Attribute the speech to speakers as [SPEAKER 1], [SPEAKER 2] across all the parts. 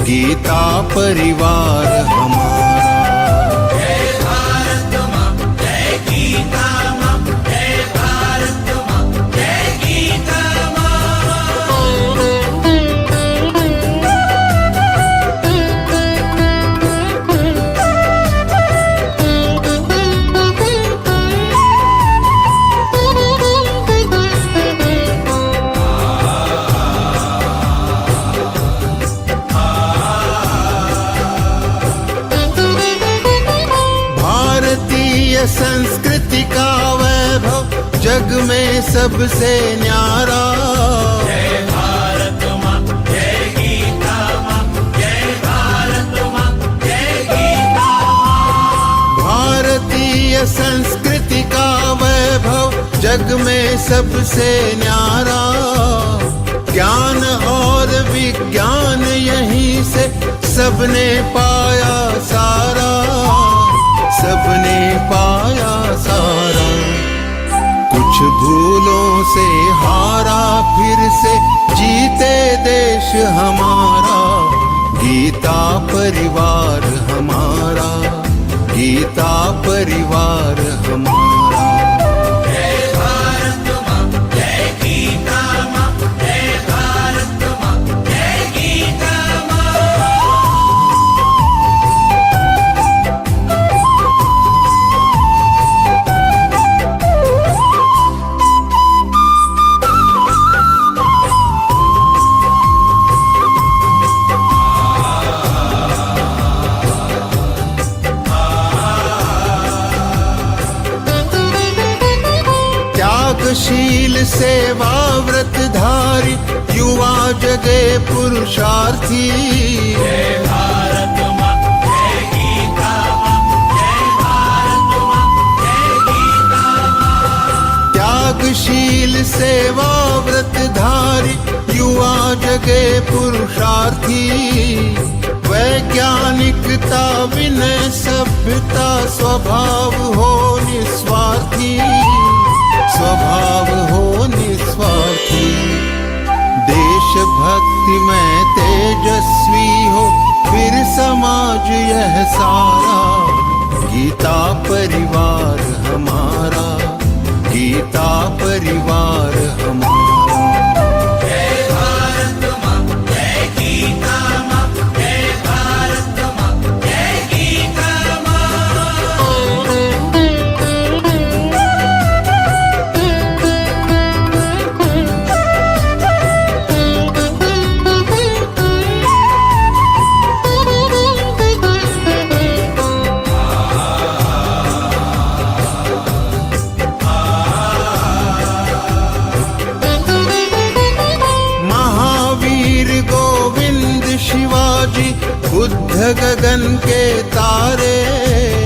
[SPEAKER 1] गीता परिवार हमारा।
[SPEAKER 2] जय भारत माँ, जय गीता माँ, जय भारत माँ, जय गीता माँ।
[SPEAKER 1] भारतीय संस्कृति का वैभव जग में सबसे न्यारा।
[SPEAKER 2] जय भारत माँ, जय गीता माँ, जय भारत माँ, जय गीता माँ।
[SPEAKER 1] भारतीय संस्कृति का वैभव जग में सबसे न्यारा। ज्ञान और विज्ञान यहीं से सबने पाया सारा, सबने पाया सारा। कुछ भूलों से हारा फिर से जीते देश हमारा। गीता परिवार हमारा, गीता परिवार हमारा।
[SPEAKER 2] जय भारत माँ, जय गीता माँ, जय भारत माँ, जय गीता माँ।
[SPEAKER 1] त्यागशील सेवा व्रतधारी युवा जगे पुरुषार्थी।
[SPEAKER 2] जय भारत माँ, जय गीता माँ, जय भारत माँ, जय गीता माँ।
[SPEAKER 1] त्यागशील सेवा व्रतधारी युवा जगे पुरुषार्थी। वैज्ञानिकता विनय सभ्यता स्वभाव हो निस्वार्थी, स्वभाव हो निस्वार्थी। देशभक्ति में तेजस्वी हो फिर समाज यह सारा। गीता परिवार हमारा, गीता परिवार हमारा।
[SPEAKER 2] जय भारत माँ, जय गीता माँ, जय भारत माँ, जय गीता माँ।
[SPEAKER 1] महावीर गोविंद शिवाजी बुद्ध गगन के तारे।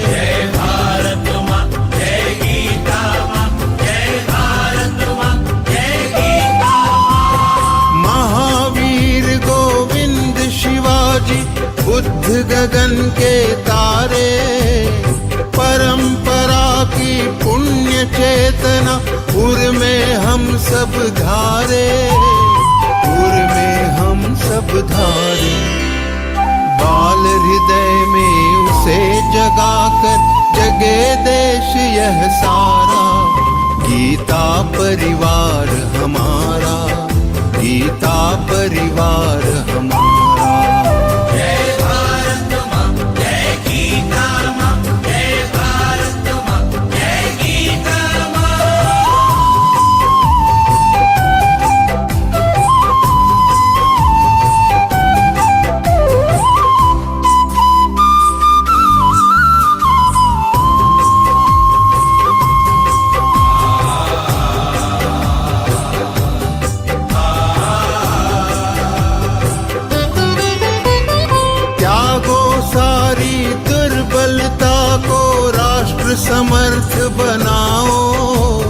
[SPEAKER 2] जय भारत माँ, जय गीता माँ, जय भारत माँ, जय गीता माँ।
[SPEAKER 1] महावीर गोविंद शिवाजी बुद्ध गगन के तारे। परंपरा की पुण्य चेतना उर में हम सब धारे, उर में हम सब धारे। बाल हृदय में उसे जगाकर जगे देश यह सारा। गीता परिवार हमारा, गीता परिवार हमारा।
[SPEAKER 2] जय भारत माँ, जय गीता माँ, जय भारत माँ, जय गीता माँ।
[SPEAKER 1] समर्थ बनाओ।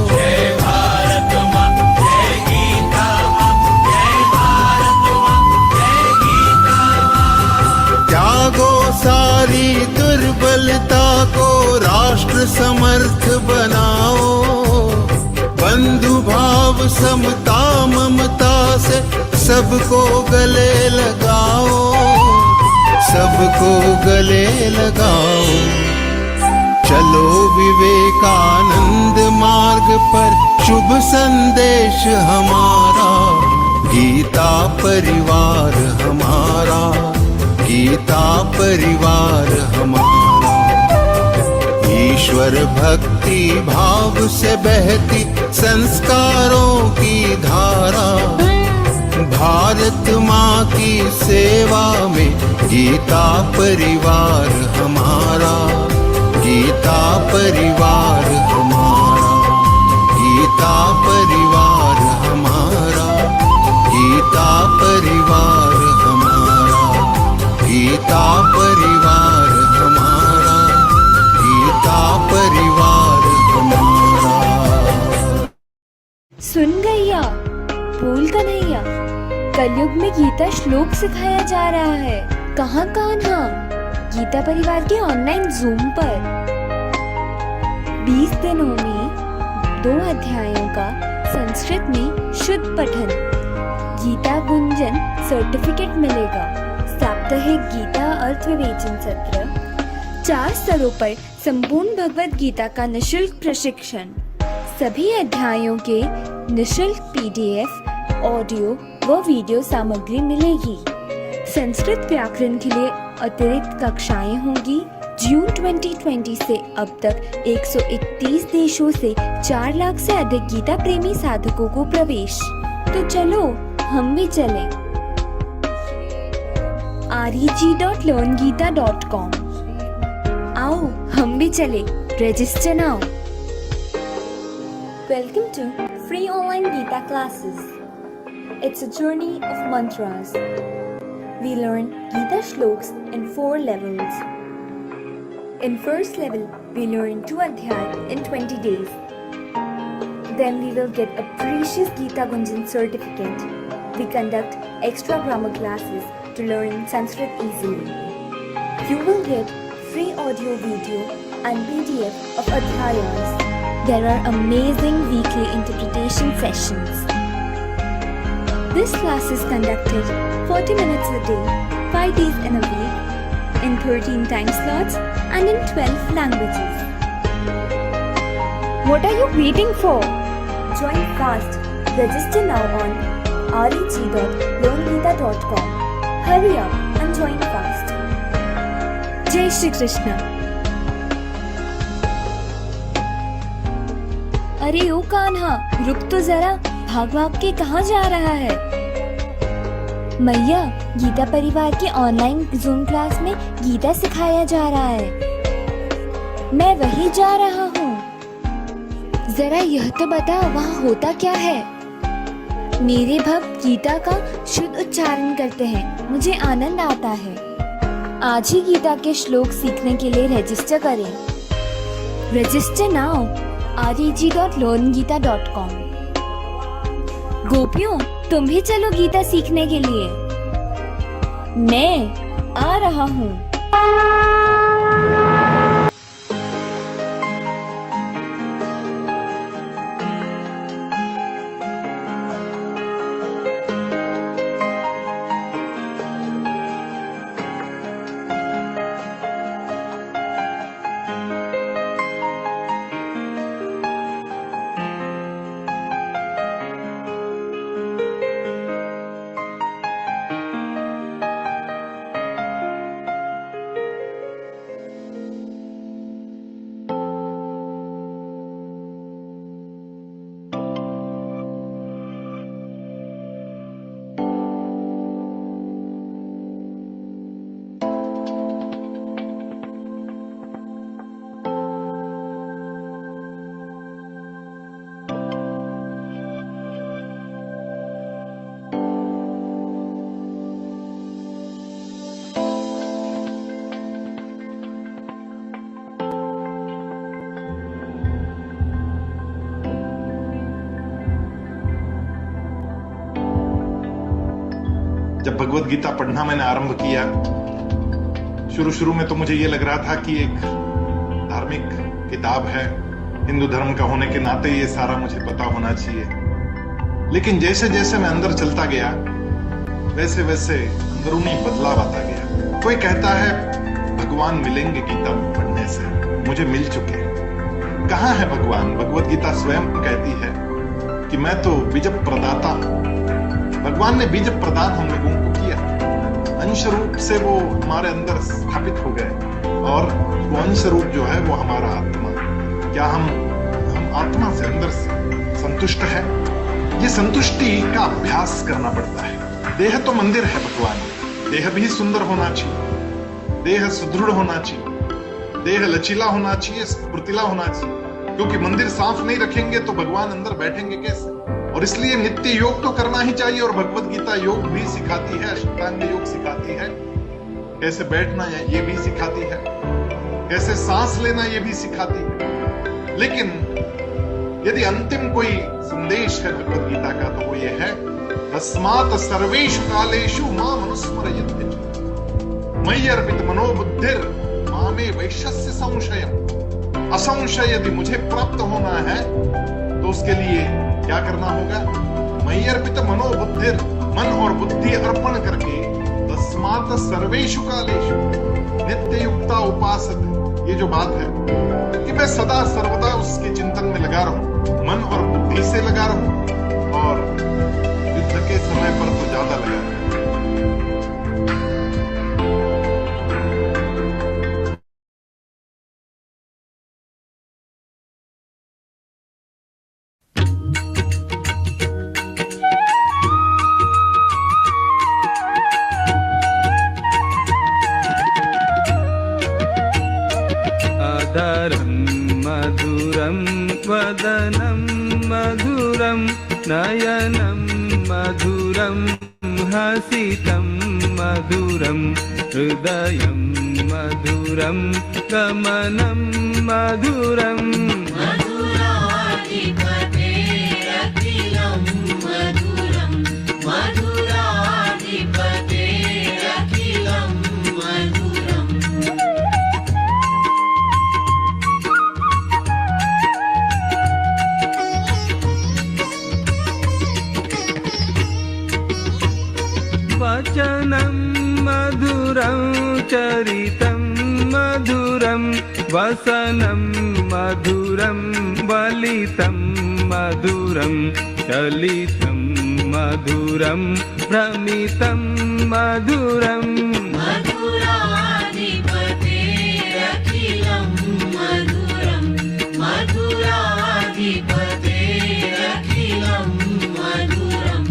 [SPEAKER 2] जय भारत माँ, जय गीता माँ, जय भारत माँ, जय गीता माँ।
[SPEAKER 1] त्यागो सारी दुर्बलता को राष्ट्र समर्थ बनाओ। बंधु भाव समता ममता से सबको गले लगाओ। सबको गले लगाओ। चलो विवेकानंद मार्ग पर, शुभ संदेश हमारा, गीता परिवार हमारा, गीता परिवार हमारा। ईश्वर भक्ति भाव से बहती संस्कारों की धारा, भारत माँ की सेवा में गीता परिवार हमारा, गीता परिवार हमारा, गीता परिवार हमारा, गीता परिवार हमारा, गीता परिवार हमारा, गीता परिवार हमारा।
[SPEAKER 3] सुन गैया, बोल कन्हैया, कलयुग में गीता श्लोक सिखाया जा रहा है। कहाँ कान्हा? गीता परिवार के ऑनलाइन जूम पर 20 दिनों में 2 अध्यायों का संस्कृत में शुद्ध पठन, गीता गुंजन सर्टिफिकेट मिलेगा। साप्ताहिक गीता अर्थ विवेचन सत्र, 4 स्तरों पर संपूर्ण भगवद गीता का निशुल्क प्रशिक्षण, सभी अध्यायों के निशुल्क PDF, ऑडियो व वीडियो सामग्री मिलेगी। संस्कृत व्याकरण के लिए अतिरिक्त कक्षाएं होंगी। जून 2020 से अब तक 131 देशों से 4 लाख से अधिक गीता प्रेमी साधकों को प्रवेश। तो चलो हम भी चलें। reg.learngita.com। आओ हम भी चले, register now. Welcome to free online Geeta classes. It's a journey of mantras. We learn Geeta shloks in 4 levels. In first level, we learn 2 adhyay in 20 days. Then we will get a precious Geeta Gunjan certificate. We conduct extra grammar classes to learn Sanskrit easily. You will get free audio, video and PDF of adhyayas. There are amazing weekly interpretation sessions. This class is conducted 40 minutes a day, 5 days in a week, in 13 time slots and in 12 languages. What are you waiting for? Join fast. Register now on reg.learngita.com. Hurry up and join fast. Jai Shri Krishna. अरे ओ कान्हा, रुक तो जरा, भाग भाग के कहाँ जा रहा है? मैया, गीता परिवार की ऑनलाइन जूम क्लास में गीता सिखाया जा रहा है। मैं वही जा रहा हूँ। जरा यह तो बता, वहाँ होता क्या है? मेरे भक्त गीता का शुद्ध उच्चारण करते हैं, मुझे आनंद आता है। आज ही गीता के श्लोक सीखने के लिए रजिस्टर करें। Register now reg.learngita.com। गोपियों, तुम भी चलो गीता सीखने के लिए। मैं आ रहा हूँ।
[SPEAKER 4] जब भगवद गीता पढ़ना मैंने आरंभ किया, शुरू में तो मुझे ये लग रहा था कि एक धार्मिक किताब है, हिंदू धर्म का होने के नाते ये सारा मुझे पता होना चाहिए। लेकिन जैसे जैसे मैं अंदर चलता गया, वैसे वैसे अंदरूनी बदलाव आता गया। कोई कहता है भगवान मिलेंगे गीता पढ़ने से, मुझे मिल चुके। कहाँ है भगवान? भगवद गीता स्वयं कहती है कि मैं तो बीज प्रदाता हूं। भगवान ने बीज प्रदान हम लोगों को किया, अंश रूप से वो हमारे अंदर स्थापित हो गए, और वो अंश रूप जो है वो हमारा आत्मा। क्या हम आत्मा से अंदर से संतुष्ट है? ये संतुष्टि का अभ्यास करना पड़ता है। देह तो मंदिर है भगवान, देह भी सुंदर होना चाहिए, देह सुदृढ़ होना चाहिए, देह लचीला होना चाहिए, स्फूर्तिला होना चाहिए, क्योंकि मंदिर साफ नहीं रखेंगे तो भगवान अंदर बैठेंगे कैसे? और इसलिए नित्य योग तो करना ही चाहिए। और भगवद गीता योग भी सिखाती है, अष्टांग योग सिखाती है, कैसे बैठना है ये भी सिखाती है, कैसे सांस लेना ये भी सिखाती है। लेकिन यदि अंतिम कोई संदेश है भगवद गीता का तो वो ये है, तस्मात् सर्वेषु कालेषु माम् अनुस्मरयत् मयि अर्पित मनोबुद्धिर मामे वैश्यस्य संशयम्। असंशय यदि मुझे प्राप्त होना है तो उसके लिए क्या करना होगा? मयि अर्पित मनोबुद्धिर, मन और बुद्धि अर्पण करके, तस्मात् सर्वेषु कालेषु नित्य युक्ता उपासते। ये जो बात है कि मैं सदा सर्वदा उसके चिंतन में लगा रहूं, मन और बुद्धि से लगा रहूं, और युद्ध के समय पर तो ज्यादा लगा रहूं।
[SPEAKER 5] मधुरं वदनं मधुरं नयनं मधुरं हसितं मधुरं हृदयं मधुरं गमनं मधुरं।
[SPEAKER 2] मधुराधिपतेरखिलं मधुरं मधुराधिपतेरखिलं मधुरम्।
[SPEAKER 5] वचनं मधुरं चरितं मधुरं वसनं मधुरं वलितं मधुरं चलितं मधुरं भ्रमितं मधुरम्।
[SPEAKER 2] मधुराधिपतेरखिलं मधुरं मधुराधिपतेरखिलं मधुरम्।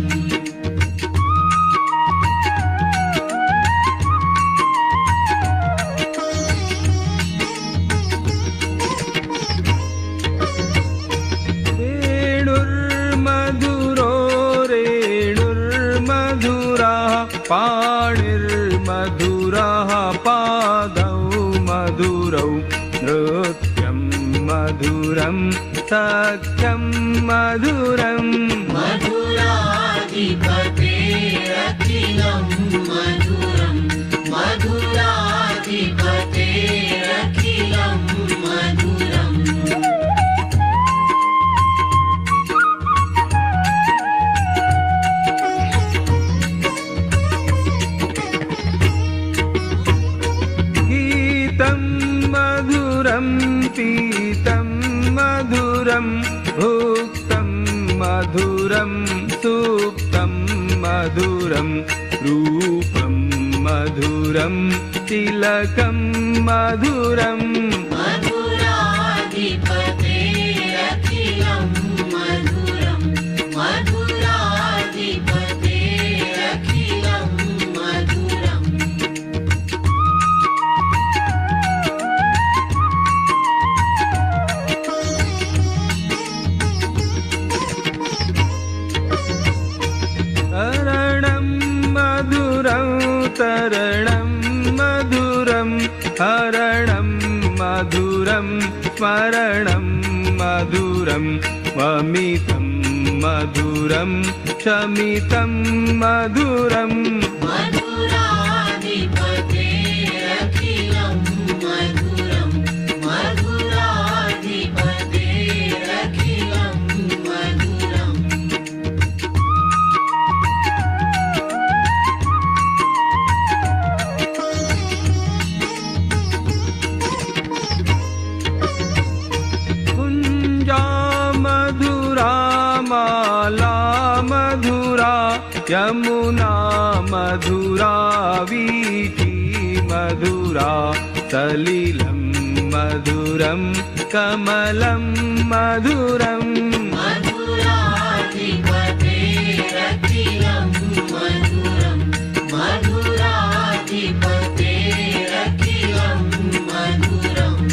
[SPEAKER 5] पाणिर्मधुरः पादौ मधुरौ नृत्यं मधुरं सख्यं मधुरम्।
[SPEAKER 2] मधुराधिपतेरखिलं मधुरं मधुराधिपतेरखिलं मधुरम्।
[SPEAKER 5] मधुरं पीतं मधुरं भुक्तं मधुरं सुप्तं मधुरं रूपं मधुरं तिलकं मधुरम्।
[SPEAKER 2] मधुराधिपतेरखिलं मधुरं मधुराधिपतेरखिलं मधुरम्।
[SPEAKER 5] तरणं मधुरं तरणं मधुरं हरणं मधुरं स्मरणं मधुरं वमितं मधुरं शमितं मधुरम्।
[SPEAKER 2] मधुराधिपतेरखिलं मधुरं मधुराधिपतेरखिलं मधुरम्।
[SPEAKER 5] मधुरा वीथी मधुरा सलिलं मधुरं कमलं मधुरम्
[SPEAKER 2] मधुराधिपतेरखिलं मधुरं मधुराधिपतेरखिलं मधुरम्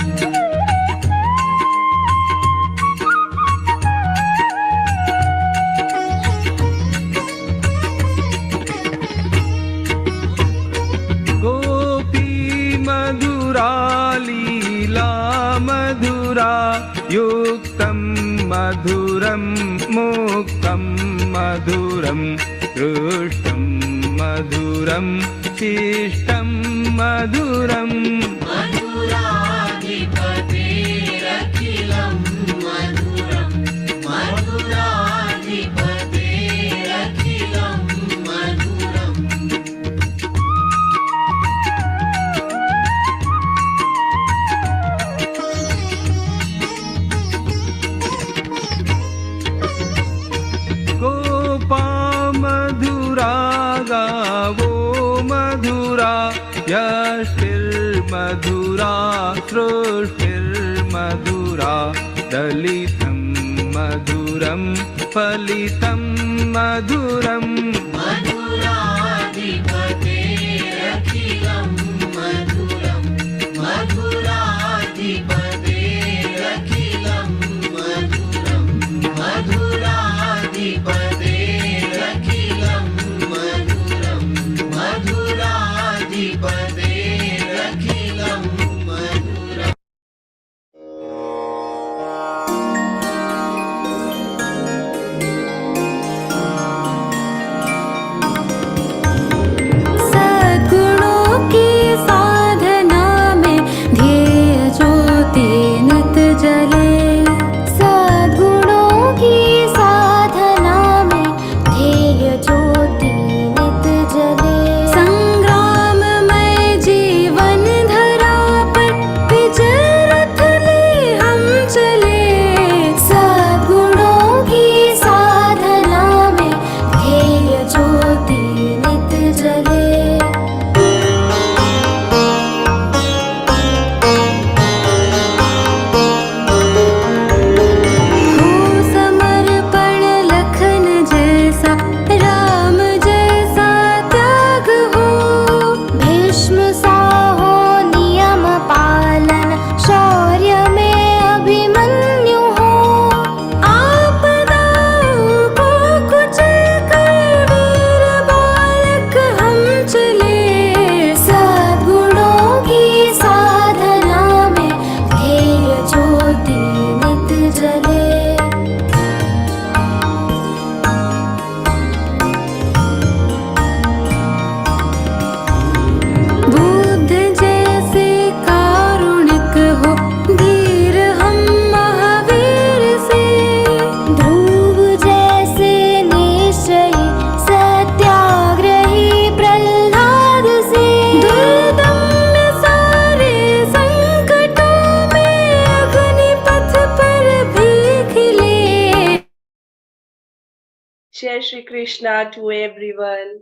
[SPEAKER 5] गोपी मधुरा लीला मधुरा युक्तं मधुरं मुक्तं मधुरं दृष्टं मधुरं शिष्टं मधुरम्
[SPEAKER 2] मधुराधिपतेरखिलं मधुरं मधुराधिपतेरखिलं मधुरम्
[SPEAKER 5] गोपा मधुरा गावो मधुरा यष्टिर्मधुरा सृष्टिर्मधुरा दलितं मधुरं फलितं मधुरम्
[SPEAKER 2] मधुराधिपतेरखिलं मधुरं मधुराधिपतेरखिलं मधुरं मधुराधिपतेरखिलं मधुरं मधुराधिपतेरखिलं मधुरम्
[SPEAKER 3] सद्गुणों की साधना में ध्येय ज्योति नित जले। सद्गुणों की साधना में ध्येय ज्योति नित जले। संग्राममय जीवन धरा पर विजय रथ ले हम चले। सद्गुणों की साधना में ध्येय ज्योति नित जले। हो समर्पण लखन जैसा राम जैसा त्याग हो। भीष्म सा हो नियम पालन शौर्य में अभिमन्यु हो। आपदाओं को कुचल कर वीर बालक हम चले। सद्गुणों की साधना में ध्येय ज्योति नित जले। बुद्ध जैसे कारुणिक हो धीर हम महावीर से। ध्रुव जैसे निश्चयी सत्याग्रही प्रहलाद से। दुर्दम्य सारे संकटों में अग्निपथ पर भी खिले।
[SPEAKER 6] Jai Shri Krishna to everyone.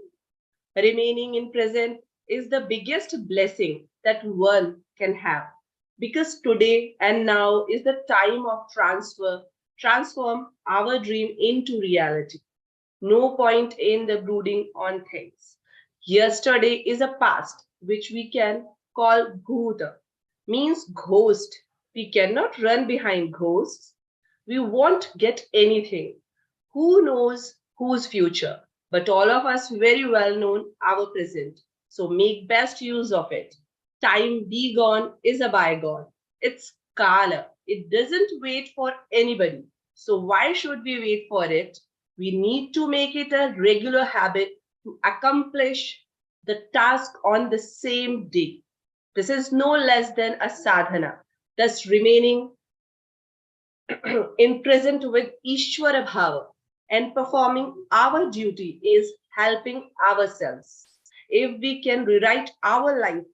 [SPEAKER 6] Remaining in present is the biggest blessing that one can have, because today and now is the time of transform our dream into reality. No point in the brooding on things. Yesterday is a past which we can call Geeta, means ghost. We cannot run behind ghosts. We won't get anything. Who knows whose future? But all of us very well known our present. So make best use of it. Time be gone is a bygone. It's Kala. It doesn't wait for anybody. So why should we wait for it? We need to make it a regular habit to accomplish the task on the same day. This is no less than a sadhana. Thus remaining in present with Ishwara Bhava and performing our duty is helping ourselves. If we can rewrite our life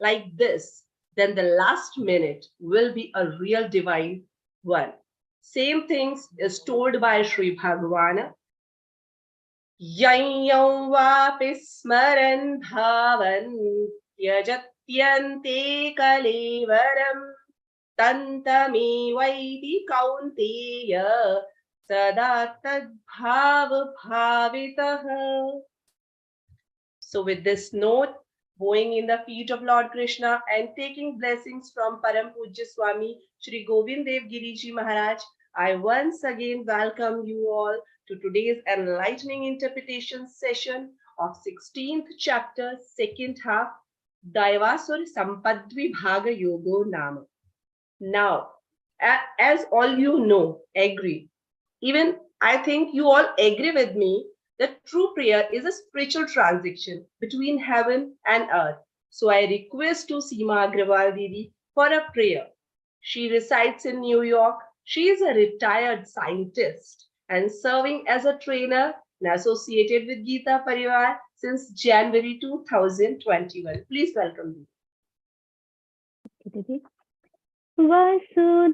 [SPEAKER 6] like this, then the last minute will be a real divine one. Same things is told by Sri Bhagavan यं वापि स्मरन् भावन् त्यजत्यन्ते कलेवरम् तन्तमेवैति कौन्तेय सदा तद्भावभावितः. So with this note, bowing in the feet of Lord Krishna and taking blessings from Param Pujya Swami Shri Govind Dev Giri Ji Maharaj, I once again welcome you all to today's enlightening interpretation session of 16th chapter, second half, Daivasur Sampadvi Bhaga Yogo Nama. Now, as all you know, agree, even I think you all agree with me that true prayer is a spiritual transaction between heaven and earth. So I request to Seema Agrawal Didi for a prayer. She resides in New York. She is a retired scientist and serving as a trainer and associated with Geeta Parivar since January 2021. Please welcome me.
[SPEAKER 7] वसुदेवसुतं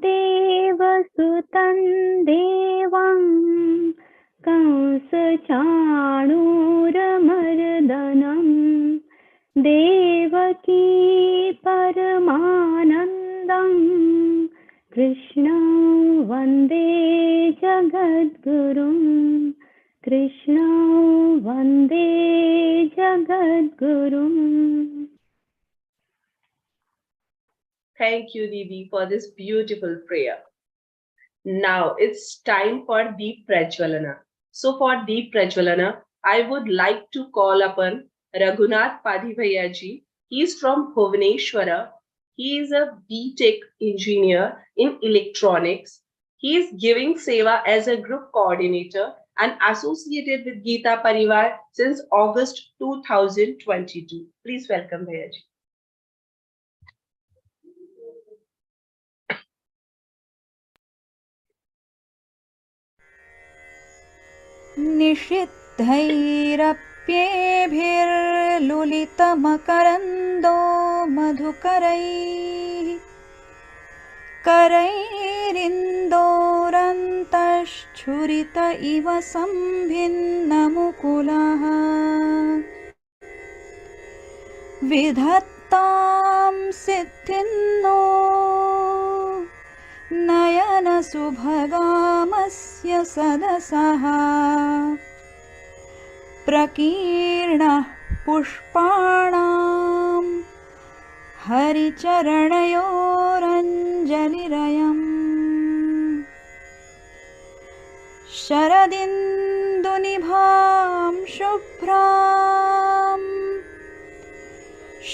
[SPEAKER 7] देवं कंसचाणूरमर्दनं देवकी परमानन्दं कृष्णं वन्दे जगद्गुरुं कृष्णं वन्दे जगद्गुरुम्.
[SPEAKER 6] Thank you, Didi, for this beautiful prayer. Now it's time for Deep Prajwalana. So for Deep Prajwalana, I would like to call upon Raghunath Padhivaiyaji. He is from Bhubaneswara. He is a B.Tech engineer in electronics. He is giving seva as a group coordinator and associated with Geeta Parivar since August 2022. Please welcome Bhaiyaji.
[SPEAKER 8] निषिद्धैरप्येभिर्लुलितमकरन्दो मधुकरैः करैरिन्दोरन्तश्छुरित इव सम्भिन्नमुकुलः विधत्तां सिद्धिन्नो नयनसुभगामस्य सदसः प्रकीर्णः पुष्पाणां हरिचरणयोरञ्जलिरयम् शरदिन्दुनिभां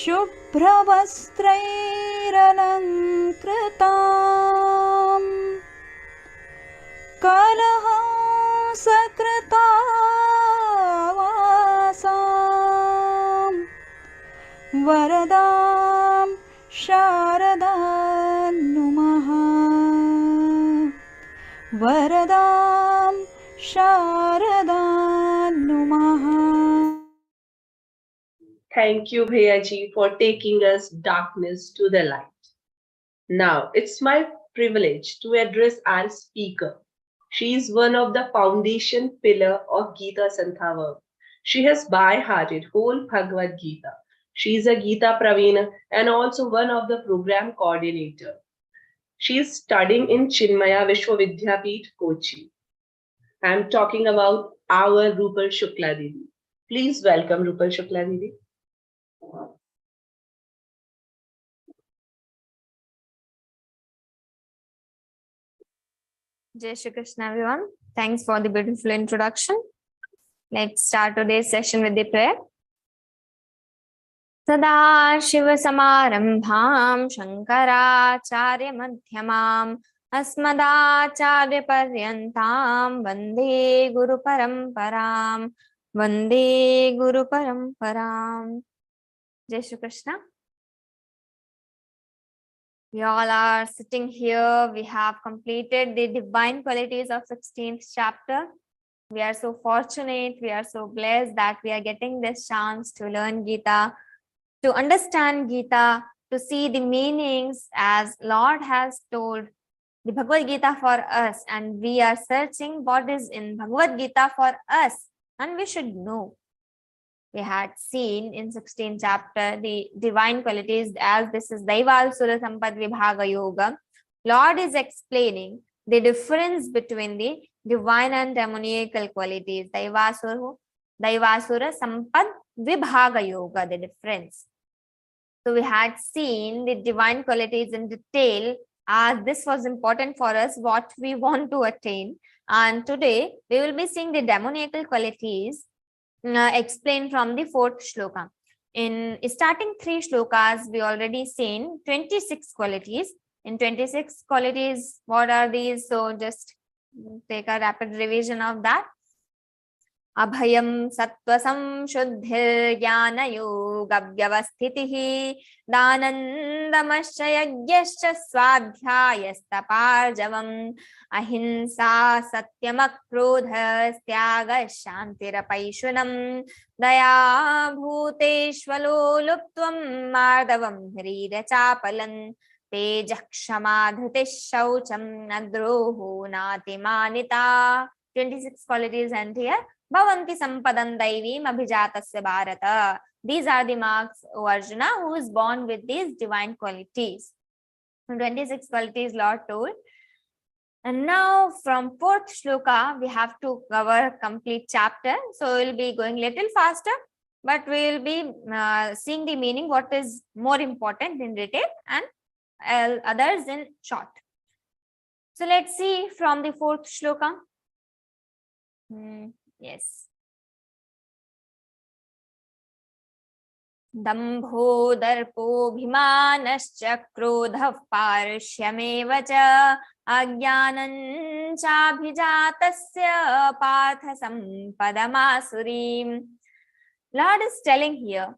[SPEAKER 8] शुभ्रवस्त्रैरलङ्कृतां कलहंसकृतावासां वरदां शारदां नुमः वरदां शारदां नुमः.
[SPEAKER 6] Thank you, Bhaiyaji, for taking us darkness to the light. Now, it's my privilege to address our speaker. She is one of the foundation pillar of Geeta Santhavam. She has by-hearted whole Bhagavad Gita. She is a Geeta Pravina and also one of the program coordinator. She is studying in Chinmaya Vishwavidyapeeth, Kochi. I am talking about our Rupal Shukla Didi. Please welcome Rupal Shukla Didi.
[SPEAKER 9] Jai Shri Krishna, everyone. Thanks for the beautiful introduction. Let's start today's session with the prayer. Sada Shiva Samarambham Shankaracharya Madhyamam Asmadacharya Paryantam Vande Guru Paramparam Vande Guru Paramparam. Jai Shri Krishna. We all are sitting here. We have completed the divine qualities of 16th chapter. We are so fortunate. We are so blessed that we are getting this chance to learn Geeta, to understand Geeta, to see the meanings as Lord has told the Bhagavad Gita for us. And we are searching what is in Bhagavad Gita for us. and we should know. We had seen in 16th chapter the divine qualities, as this is Daivasura Sampad Vibhaga Yoga. Lord is explaining the difference between the divine and demoniacal qualities. Daivasura Sampad Vibhaga Yoga, the difference. So we had seen the divine qualities in detail, as this was important for us, what we want to attain. And today we will be seeing the demoniacal qualities explained from the 4th shloka. In starting 3 shlokas, we already seen 26 qualities. In 26 qualities, what are these? So just take a rapid revision of that. Abhayam sattvasam shuddhir jnana yoga vyavasthitihi danandamascha yagyascha swadhyayastapārjavam ahimsa satyamakrodha tyaga shantirapaishunam daya bhuteshvalo luptvam mardavam hrirachapalan tejah kshamadhatish shaucham nadroho natimanita. 26 qualities, and here Bhavanti Sampadam Daivim Abhijatasya Bharata. These are the marks, O Arjuna, who is born with these divine qualities. 26 qualities Lord told. And now from 4th shloka, we have to cover complete chapter. So we'll be going little faster, but we'll be seeing the meaning, what is more important in detail, and others in short. So let's see from the 4th shloka. Yes. Dambho darpo bhimanascha krodha parshyameva cha ajnanam chabhijatasya partha sampadamasurim. Lord is telling here,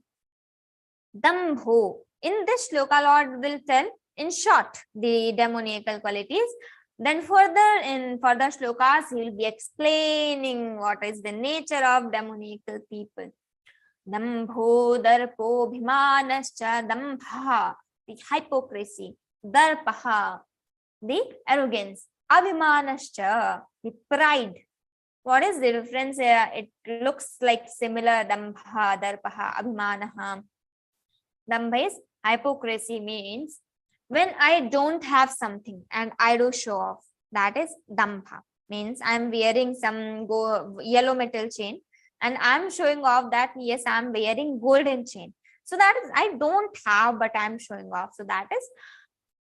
[SPEAKER 9] Dambho. In this shloka, Lord will tell in short the demoniacal qualities. Then further in further shlokas, he will be explaining what is the nature of demoniacal people. Dambho darpo bhimanascha, dambha, the hypocrisy, darpaha, the arrogance, abhimanascha, the pride. What is the difference here? It looks like similar, dambha, darpaha, abhimanaha. Dambha is hypocrisy, means when I don't have something and I do show off, that is dambha. Means I'm wearing some yellow metal chain and I'm showing off that yes, I'm wearing golden chain. So that is, I don't have, but I'm showing off. So that is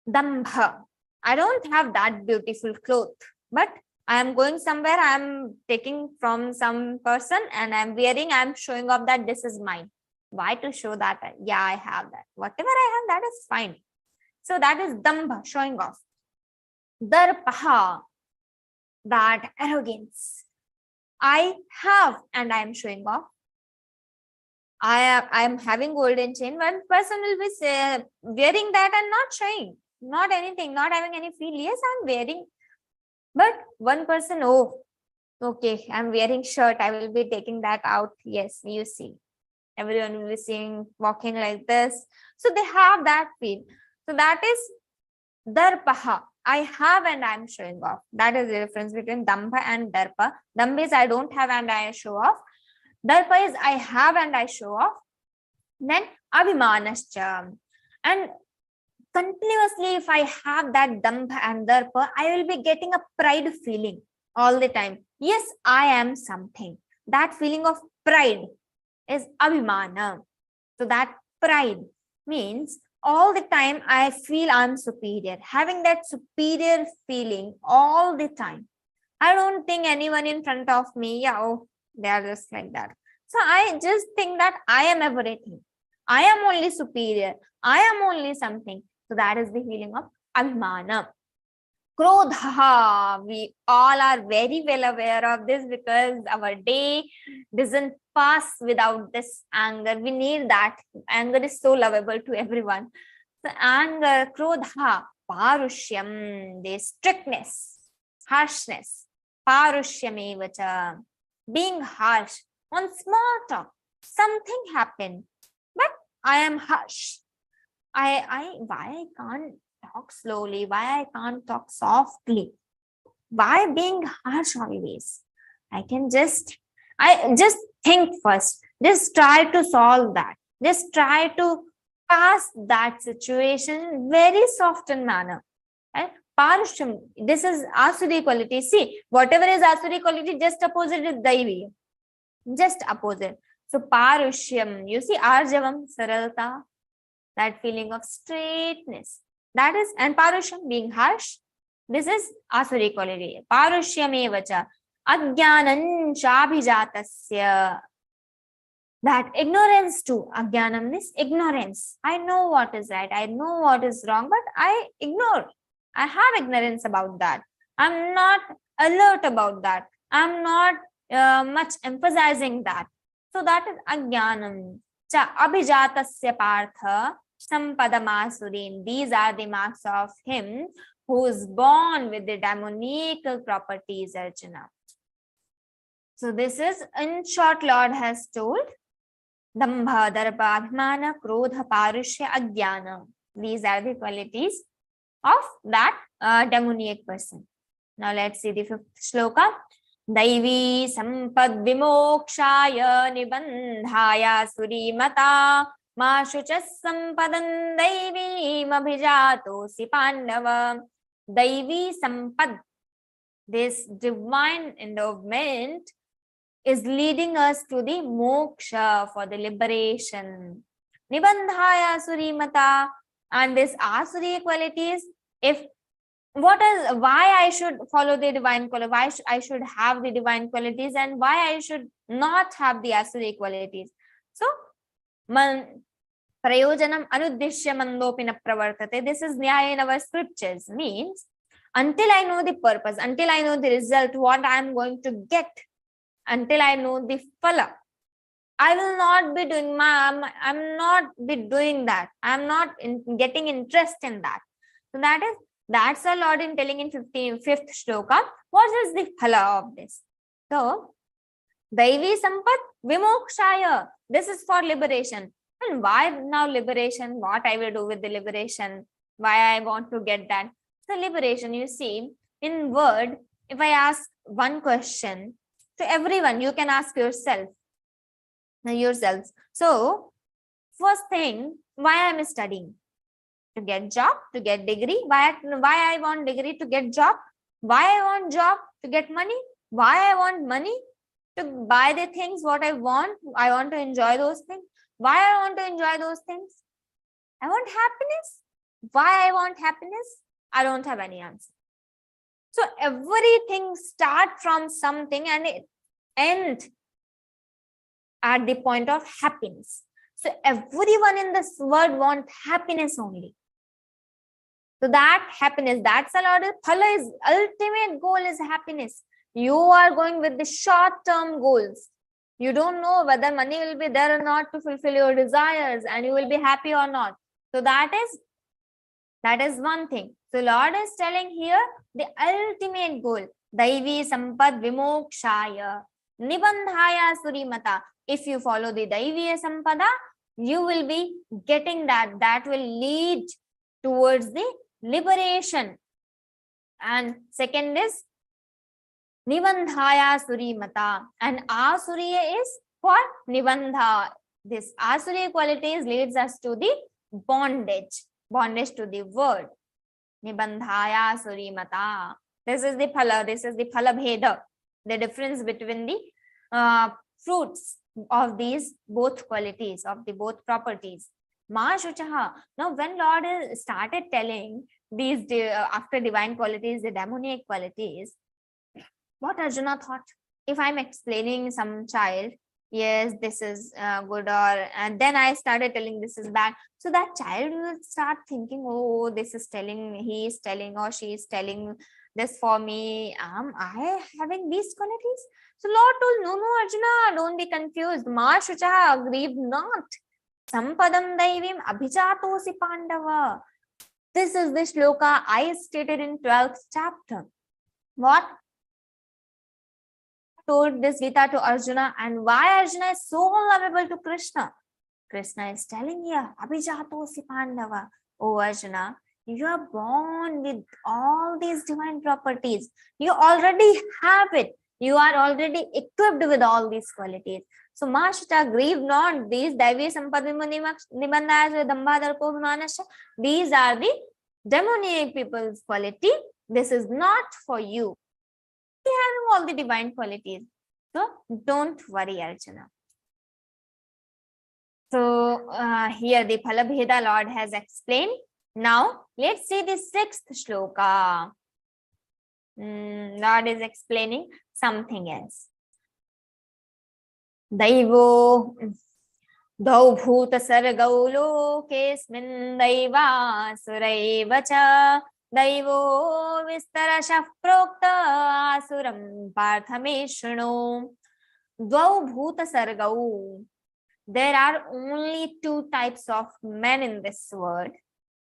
[SPEAKER 9] dambha. I don't have that beautiful cloth, but I am going somewhere, I'm taking from some person and I'm wearing, I'm showing off that this is mine. Why? To show that, yeah, I have that. Whatever I have, that is fine. So that is dambha, showing off. Darpaha, that arrogance. I have and I am showing off. I am having golden chain. One person will be wearing that and not showing, not anything, not having any feel. Yes, I'm wearing. But one person, oh, okay, I'm wearing shirt. I will be taking that out. Yes, you see. Everyone will be seeing, walking like this. So they have that feel. So that is darpaha. I have and I am showing off. That is the difference between dambha and darpa. Dambha is I don't have and I show off. Darpa is I have and I show off. Then abhimanascha. And continuously, if I have that dambha and darpa, I will be getting a pride feeling all the time. Yes, I am something. That feeling of pride is abhimana. So that pride means all the time I feel I'm superior, having that superior feeling all the time. I don't think anyone in front of me, yeah, oh, they are just like that. So I just think that I am everything. I am only superior. I am only something. So that is the feeling of abhimana. Krodha, we all are very well aware of this because our day doesn't pass without this anger. We need that. Anger is so lovable to everyone. So anger, krodha, parushyam, the strictness, harshness, parushyam evacha, being harsh on small talk. Something happened, but I am harsh. Why I can't talk slowly? Why I can't talk softly? Why being harsh always? I can just I just think first. Just try to solve that. Just try to pass that situation in very softened manner. Right? Parushyam, this is Asuri quality. See, whatever is Asuri quality, just opposite is Daivi. Just opposite. So Parushyam, you see, Arjavam, Saralta, that feeling of straightness. That is, and Parushyam being harsh, this is Asuri quality. Parushyame Ajnanam Chabhijatasya. That ignorance too. Ajnanam means ignorance. I know what is right. I know what is wrong, but I ignore. I have ignorance about that. I'm not alert about that. I'm not much emphasizing that. So that is Ajnanam. Cha Abhijatasya Partha Sampadamasurin. These are the marks of him who is born with the demoniacal properties, Arjuna. So this is, in short, Lord has told, Dambha, Darpa, Abhimana, Krodha, Parushya, Ajnana. These are the qualities of that demoniac person. Now let's see the fifth shloka. Daivi sampad vimokshaya nibandhaya surimata ma shuchas sampadan daivi mabhijatosi pandava. Daivi sampad, this divine endowment, is leading us to the moksha, for the liberation. Nibandhaya surimata, and this asuri qualities, if what is, why I should follow the divine quality, why I should have the divine qualities, and why I should not have the asuri qualities. So prayojanam anuddishya mandopina pravartate. This is nyaya in our scriptures, means until I know the purpose, until I know the result, what I am going to get, until I know the phala, I will not be doing I'm not be doing that. I'm not getting interest in that. So that's our Lord in telling in 5th shloka. What is the phala of this? So, Daivi Sampat Vimokshaya. This is for liberation. And why now liberation? What I will do with the liberation? Why I want to get that? So liberation, you see, in word, if I ask one question to everyone, you can ask yourselves. So, first thing, why I am studying? To get job, to get degree. Why I want degree? To get job. Why I want job? To get money. Why I want money? To buy the things what I want. I want to enjoy those things. Why I want to enjoy those things? I want happiness. Why I want happiness? I don't have any answer. So everything starts from something and it ends at the point of happiness. So everyone in this world wants happiness only. So that happiness, that's a lot of phala, is ultimate goal is happiness. You are going with the short-term goals. You don't know whether money will be there or not to fulfill your desires, and you will be happy or not. So that is one thing. So Lord is telling here the ultimate goal. Daivi sampad vimokshaya nibandhaya surimata. If you follow the Daiviya Sampada, you will be getting that. That will lead towards the liberation. And second is Nibandhaya Surimata. And Asuriya is for Nibandha. This Asuriya qualities leads us to the bondage to the word. Nibandhaya Surimata. This is the phala. This is the phala bheda. The difference between the fruits of these both qualities, of the both properties. Ma Shuchaha. Now, when Lord started telling these after divine qualities, the demoniac qualities, what Arjuna thought? If I'm explaining some child, yes, this is good, and then I started telling this is bad. So that child will start thinking, oh, this is telling, he is telling, or she is telling this for me. Am I having these qualities? So Lord told, no, Arjuna, don't be confused. Ma Shuchaha, grieve not. Sampadam Daivim Abhijatosi Pandava. This is the shloka I stated in 12th chapter. What? Told this Geeta to Arjuna, and why Arjuna is so lovable to Krishna. Krishna is telling here, Abhijatosi Pandava. Oh Arjuna, you are born with all these divine properties. You already have it. You are already equipped with all these qualities. So Mashita, grieve not, these Daivi Sampad Nibandhas Dambhadarpo Vimanasya, these are the demoniac people's quality. This is not for you. We have all the divine qualities. So don't worry, Arjuna. So here the Phalabheda Lord has explained. Now let's see the 6th shloka. Lord is explaining something else. Daivo Dau Bhuta Sargau Lokesmin Daiva Suraiva Cha Daivo Vistarashah Prokta Asuram Parthame Shruno. Dau Bhuta Sargau. There are only 2 types of men in this word.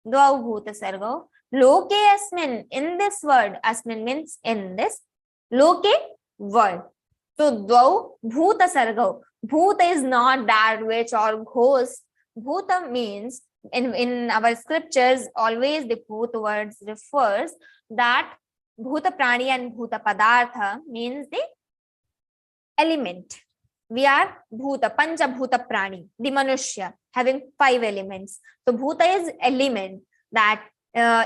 [SPEAKER 9] Dvau bhuta sargo. Loke asmin. In this word, asmin means in this. Loke, word. So dvau bhuta sargo. Bhuta is not that witch or ghost. Bhuta means, in our scriptures, always the bhuta words refers that bhuta prani and bhuta padartha means the element. We are bhuta, pancha bhuta prani, the manushya, having 5 elements. So bhuta is element, that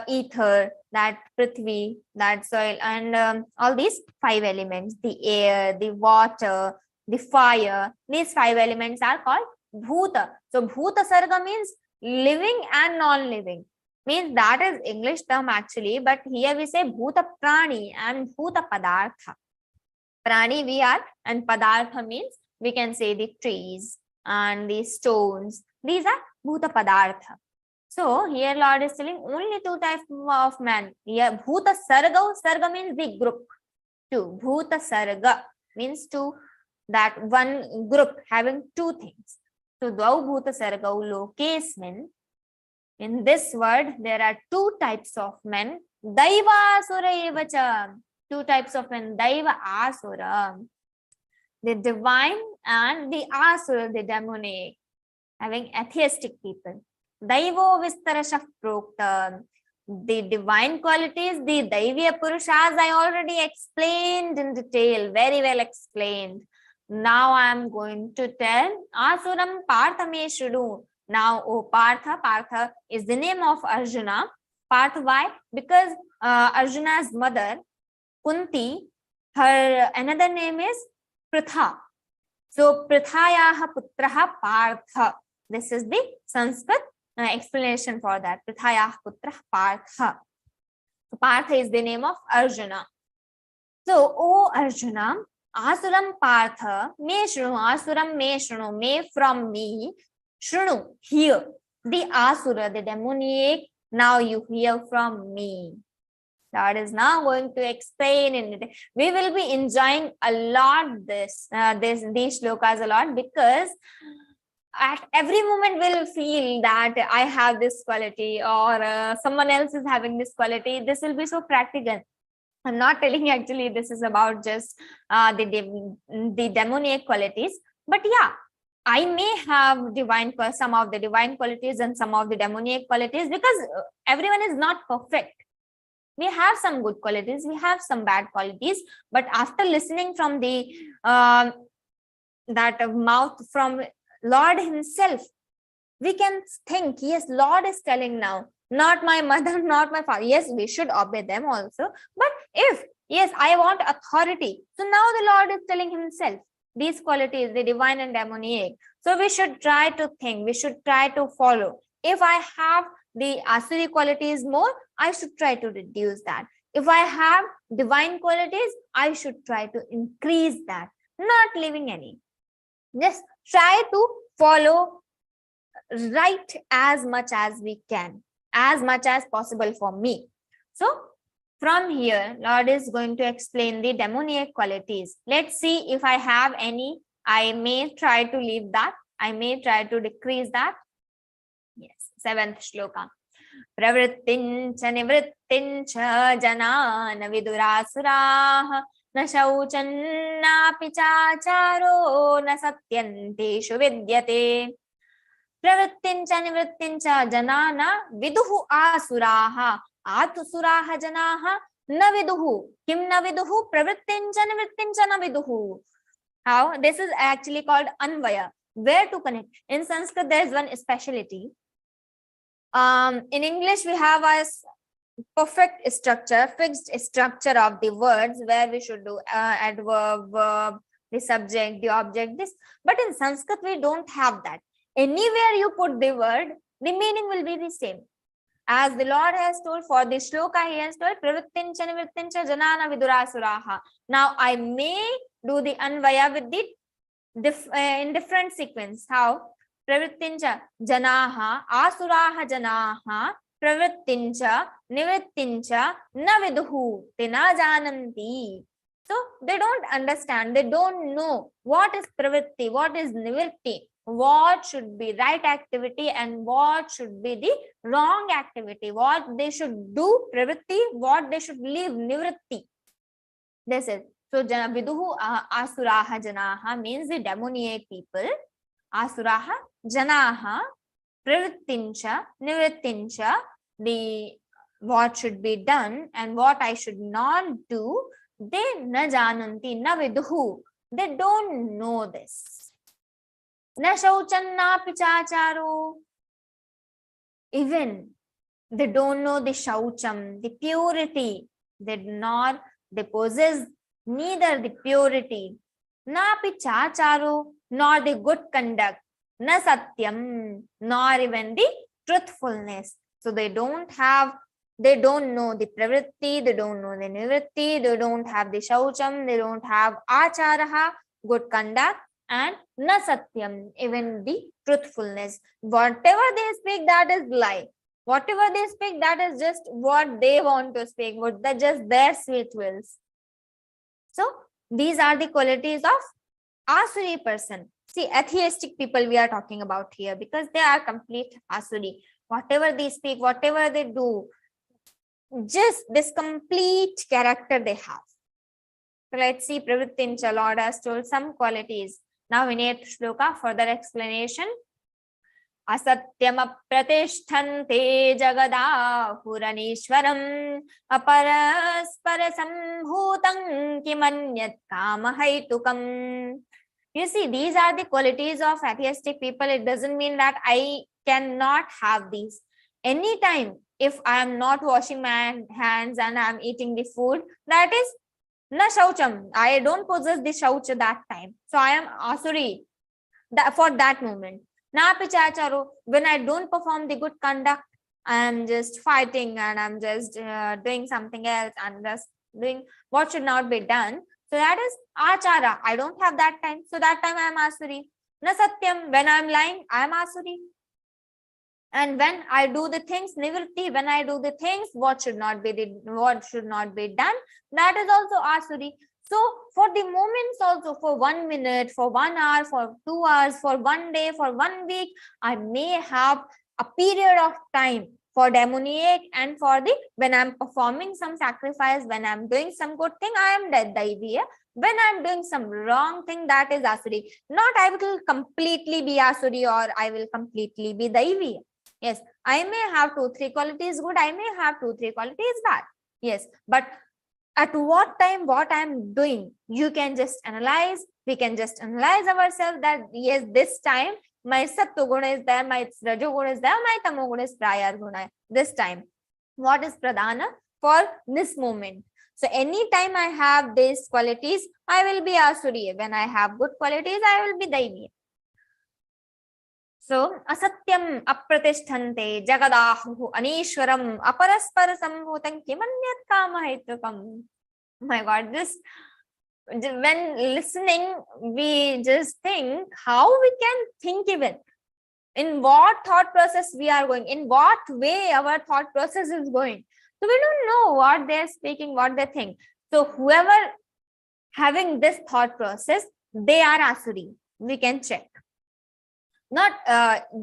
[SPEAKER 9] ether, that prithvi, that soil, and all these 5 elements, the air, the water, the fire. These 5 elements are called bhuta. So bhuta sarga means living and non-living. Means that is English term actually, but here we say bhuta prani and bhuta padartha. Prani we are, and padartha means we can say the trees and the stones. These are bhuta padartha. So here Lord is telling only 2 types of man. Here bhuta sarga. Sarga means the group. 2. Bhuta sarga means 2. That one group having 2 things. So dvau bhuta sargau lokesmin. In this word there are 2 types of men. Daiva asura evacha. 2 types of men. Daiva asura, the divine, and the asura, the demonic, having atheistic people. Daivo vistarashah prokta. The divine qualities, the Daivya Purushas, I already explained in detail, very well explained. Now I am going to tell Asuram Parthame Shrudu. Now, O Partha, Partha is the name of Arjuna. Partha, why? Because Arjuna's mother, Kunti, her another name is Pritha. So, Prithayaha Putraha Partha. This is the Sanskrit explanation for that. Prithayaha Putraha Partha. So, Partha is the name of Arjuna. So, O Arjuna, Asuram Partha, me shrunu, Asuram me shrunu, me from me, shrunu, hear. The Asura, the demoniac, now you hear from me. Lord is now going to explain in it. We will be enjoying a lot these shlokas a lot, because at every moment we'll feel that I have this quality, or someone else is having this quality. This will be so practical. I'm not telling actually this is about just the demoniac qualities, but yeah, I may have some of the divine qualities and some of the demoniac qualities, because everyone is not perfect. We have some good qualities, we have some bad qualities, but after listening from the that mouth from Lord himself, we can think, yes, Lord is telling now, not my mother, not my father. Yes, we should obey them also. But if, yes, I want authority. So now the Lord is telling himself these qualities, the divine and demoniac. So we should try to think, we should try to follow. If I have the asuri qualities more, I should try to reduce that. If I have divine qualities, I should try to increase that, not leaving any. Just try to follow right as much as we can, as much as possible for me. So from here, Lord is going to explain the demoniac qualities. Let's see if I have any. I may try to leave that. I may try to decrease that. Yes, 7th shloka. Pravrittincha nivrittincha janana vidurasuraha na shauchanna pichacharo na satyanteshu vidyate. Pravrittincha nivrittincha janana viduhu asuraha atusuraha janaha na viduhu. Kim na viduhu? Pravrittincha nivrittincha na viduhu. How? This is actually called anvaya. Where to connect? In Sanskrit, there is one speciality. In English, we have a perfect structure, fixed structure of the words where we should do adverb, verb, the subject, the object, this. But in Sanskrit, we don't have that. Anywhere you put the word, the meaning will be the same. As the Lord has told for the shloka, he has told, Pravrittincha nivrittincha janana vidurasuraha. Now I may do the anvaya with the in different sequence. How? Pravrittincha janaha, asuraha janaha, pravrittincha, nivrittincha, na viduhu, te na jananti. So they don't understand, they don't know what is pravritti, what is nivritti, what should be right activity and what should be the wrong activity, what they should do pravritti, what they should leave nivritti. This is. So viduhu asuraha janaha means the demoniac people. Asuraha janaha, pravrittincha, nivrittincha, the what should be done and what I should not do, they na jananti, na viduhu, they don't know this. Na shauchan na pichacharo, even they don't know the shaucham, the purity, they possess neither the purity, na pichacharo, nor the good conduct, na satyam, nor even the truthfulness. So they don't know the pravritti, they don't know the nivritti, they don't have the shaucham, they don't have acharaha, good conduct, and na satyam, even the truthfulness. Whatever they speak, that is lie. Whatever they speak, that is just what they want to speak, that's just their sweet wills. So these are the qualities of asuri person. See, atheistic people we are talking about here because they are complete asuri. Whatever they speak, whatever they do, just this complete character they have. So let's see, Pravrittincha, Lord has told some qualities. Now in 8th shloka, further explanation. Asatyam apratishthante jagadahuranishwaram aparaspara sambhutam kimanyat kamahaitukam. You see, these are the qualities of atheistic people. It doesn't mean that I cannot have these. Anytime, if I am not washing my hands and I am eating the food, that is na shaucham. I don't possess the shaucha that time. So I am asuri for that moment. Na pichacharo, when I don't perform the good conduct, I am just fighting and I'm just doing something else and just doing what should not be done. So that is achara. I don't have that time. So that time I am asuri. Na satyam, when I am lying, I am asuri. And when I do the things, nivritti, when I do the things, what should not be done, that is also asuri. So for the moments also, for 1 minute, for 1 hour, for 2 hours, for 1 day, for 1 week, I may have a period of time for demoniac and for the, when I'm performing some sacrifice, when I'm doing some good thing, I am Daiviya. When I'm doing some wrong thing, that is asuri. Not I will completely be asuri or I will completely be Daiviya. Yes, I may have 2-3 qualities good, I may have 2-3 qualities bad. Yes, but at what time, what I'm doing, you can just analyze, we can just analyze ourselves that yes, this time my sattva guna is there, my rajo guna is there, my tamo guna is prayar guna. This time, what is pradhana for this moment? So anytime I have these qualities, I will be asuri. When I have good qualities, I will be daivi. So, asatyam apratishthante jagadahu anishwaram aparaspara sambhutam kimanyat kamahaitukam. My God, this, when listening, we just think how we can think even. In what thought process we are going, in what way our thought process is going. So we don't know what they're speaking, what they think. So whoever having this thought process, they are asuri. We can check. Not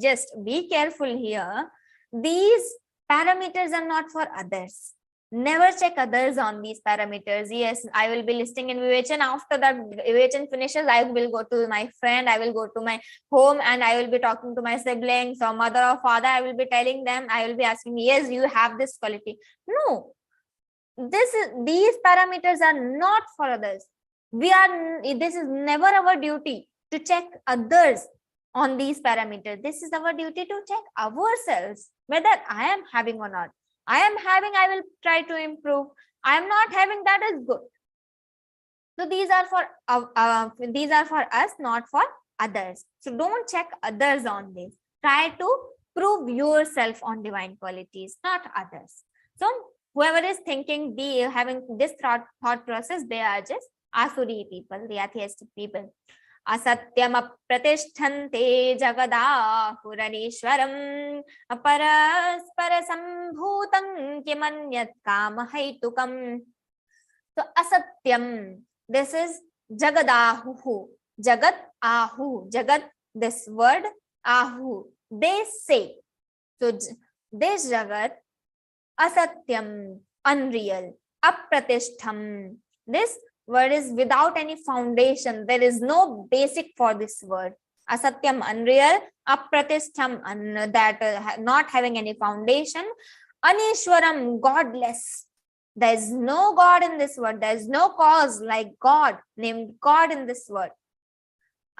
[SPEAKER 9] just be careful here. These parameters are not for others. Never check others on these parameters. Yes, I will be listing in Vivechan. After that Vivechan finishes, I will go to my friend, I will go to my home and I will be talking to my siblings or mother or father. I will be telling them, I will be asking, yes, you have this quality. No. these parameters are not for others. This is never our duty to check others on these parameters. This is our duty to check ourselves, whether I am having or not. I am having, I will try to improve. I am not having, that is good. So these are for us, not for others. So don't check others on this. Try to prove yourself on divine qualities, not others. So whoever is thinking, having this thought process, they are just asuri people, the atheistic people. Asatyam apratishthante jagadahuranishwaram aparaspara sambhutam kimanyat kamahaitukam. So asatyam, this is jagadahu, jagat ahu, jagat, this word ahu, they say. So this jagat, asatyam, unreal, apratishtham, this word is without any foundation. There is no basic for this word. Asatyam, unreal, apratishtham, that not having any foundation, anishwaram, godless. There is no God in this word. There is no cause like God, named God in this word.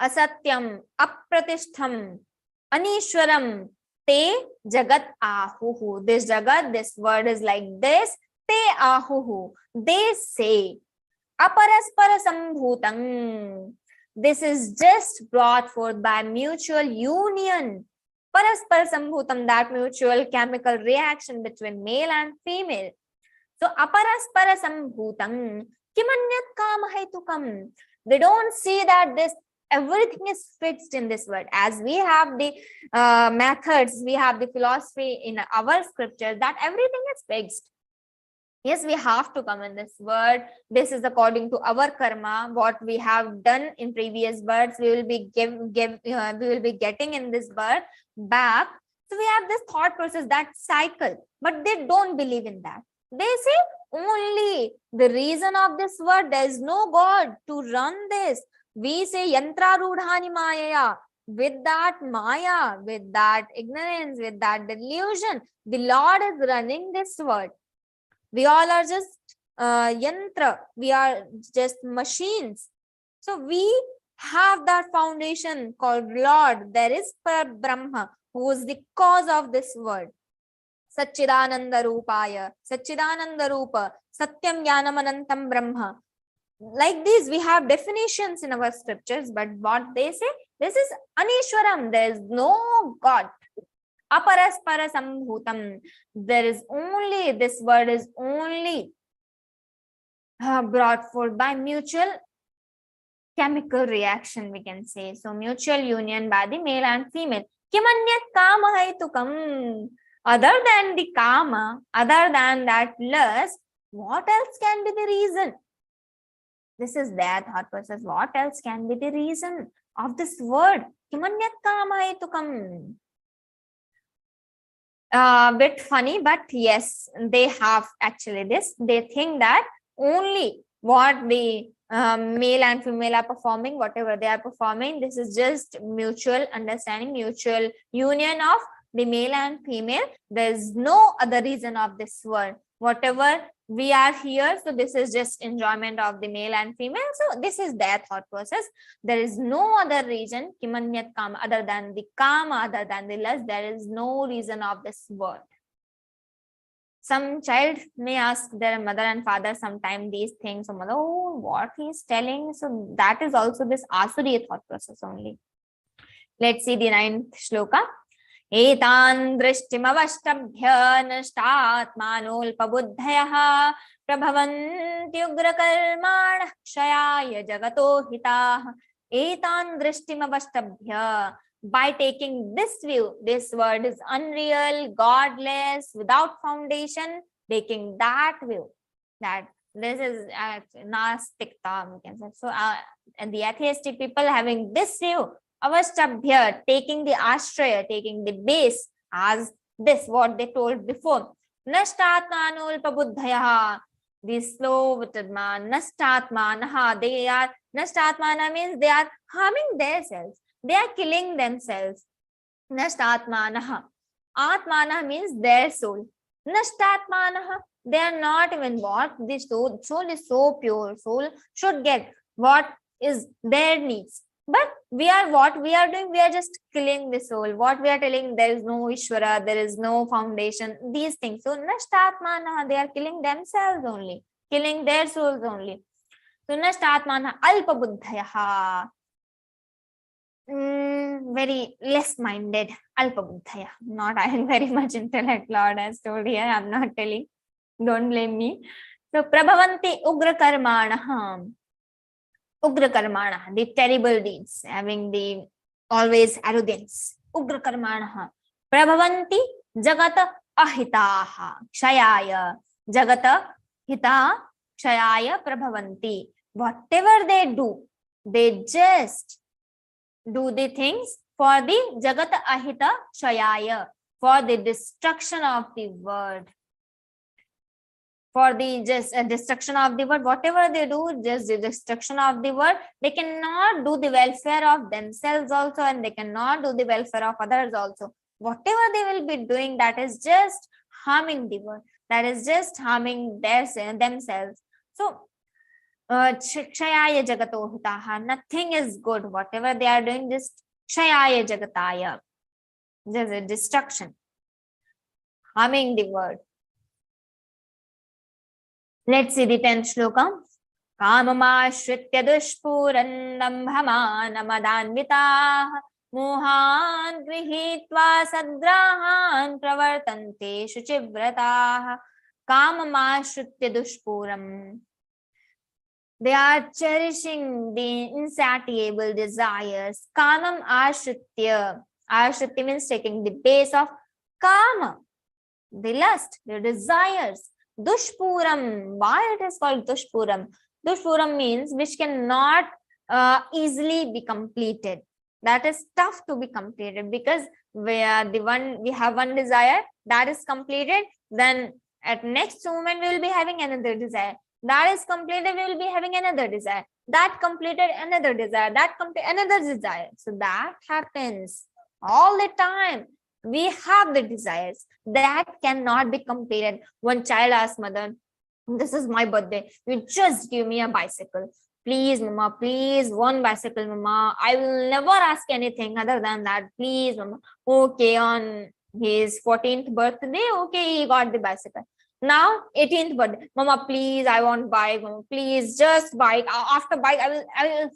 [SPEAKER 9] Asatyam, apratishtham, anishwaram, te jagat ahuhu. This jagat, this word is like this. Te ahuhu, they say. Aparaspara sambhutam. This is just brought forth by mutual union. Paraspara sambhutam, that mutual chemical reaction between male and female. So aparaspara sambhutam kimanyat kamahaitukam. They don't see that this everything is fixed in this word. As we have the methods, we have the philosophy in our scripture that everything is fixed. Yes, we have to come in this word. This is according to our karma, what we have done in previous births. We will be we will be getting in this birth back. So we have this thought process, that cycle, but they don't believe in that. They say only the reason of this word, there is no God to run this. We say yantra rudhani maya. With that maya, with that ignorance, with that delusion, the Lord is running this word. We all are just yantra. We are just machines. So we have that foundation called Lord. There is Brahma, who is the cause of this word. Satchidananda Rupaya, Satchidananda Rupa, Satyam Jnanam Anantam Brahma. Like this, we have definitions in our scriptures, but what they say, this is Anishwaram. There is no God. Aparaspara sambhutam. There is only, this word is only brought forth by mutual chemical reaction, we can say. So mutual union by the male and female. Kimanyat kamahaitukam. Other than the kama, other than that lust, what else can be the reason? This is their thought process. What else can be the reason of this word? Kimanyat kamahaitukam. Bit funny, but yes, they have actually this. They think that only what the male and female are performing, whatever they are performing, this is just mutual understanding, mutual union of the male and female. There is no other reason of this word. Whatever we are here, so this is just enjoyment of the male and female. So this is their thought process. There is no other reason, kimanyat kama, other than the kama, other than the lust. There is no reason of this word. Some child may ask their mother and father sometime these things. So mother, oh, what he is telling. So that is also this asuri thought process only. Let's see the 9th shloka. एतान् दृष्टिमवष्टभ्य नष्टात्मानोऽल्पबुद्धयः प्रभवन्त्युग्रकर्माणः क्षयाय जगतो हिताः. एतान् दृष्टिमवष्टभ्य. By taking this view, this word is unreal, godless, without foundation, taking that view, that this is nastikta, we can say. So and the atheistic people having this view, avastabhya, taking the ashraya, taking the base as this, what they told before. Nashtatmanulpabuddhaya, the slow-witted man, nashtatmanaha, they are, nashtatmana means they are harming themselves, they are killing themselves. Nashtatmanaha, atmana means their soul. Nashtatmanaha, They are not even what the soul is so pure. Soul should get what is their needs. But what we are doing, we are just killing the soul. What we are telling, there is no Ishvara, there is no foundation, these things. So nashtatmana, they are killing themselves only, killing their souls only. So nashtatmana alpabuddhayaha, very less minded, alpabuddhaya. Not I am very much intellect, Lord has told here. I am not telling. Don't blame me. So prabhavanti ugra karmana. Ugra karmana, the terrible deeds, having the always arrogance. Ugra karmana. Prabhavanti jagata ahitaha kshayaya. Jagata hita kshayaya prabhavanti. Whatever they do, they just do the things for the jagata ahita kshayaya, for the destruction of the world. For the just destruction of the world, whatever they do, just the destruction of the world. They cannot do the welfare of themselves also, and they cannot do the welfare of others also. Whatever they will be doing, that is just harming the world, that is just harming themselves. So kshayaya jagato hitaha, nothing is good. Whatever they are doing, just kshayaya jagataya, just a destruction, harming the world. Let's see the 10th shloka. Kamamashritya dushpuran dambhamanamadanvitaah mohan grihitva sadrahan pravartante shuchivrataah. Kamamashritya dushpuram. They are cherishing the insatiable desires. Kamam ashritya. Ashritya means taking the base of kama, the lust, the desires. Dushpuram. Why it is called Dushpuram? Dushpuram means which cannot easily be completed. That is tough to be completed, because we have one desire that is completed, then at next moment we will be having another desire. That is completed, we will be having another desire. That completed, another desire. That completed, another desire. So that happens all the time. We have the desires that cannot be completed. One child asked mother, this is my birthday, you just give me a bicycle. Please, mama, please, one bicycle, mama. I will never ask anything other than that. Please, mama. Okay, on his 14th birthday, okay, he got the bicycle. Now, 18th birthday, mama, please, I want bike, mama, please, just bike. After bike, I will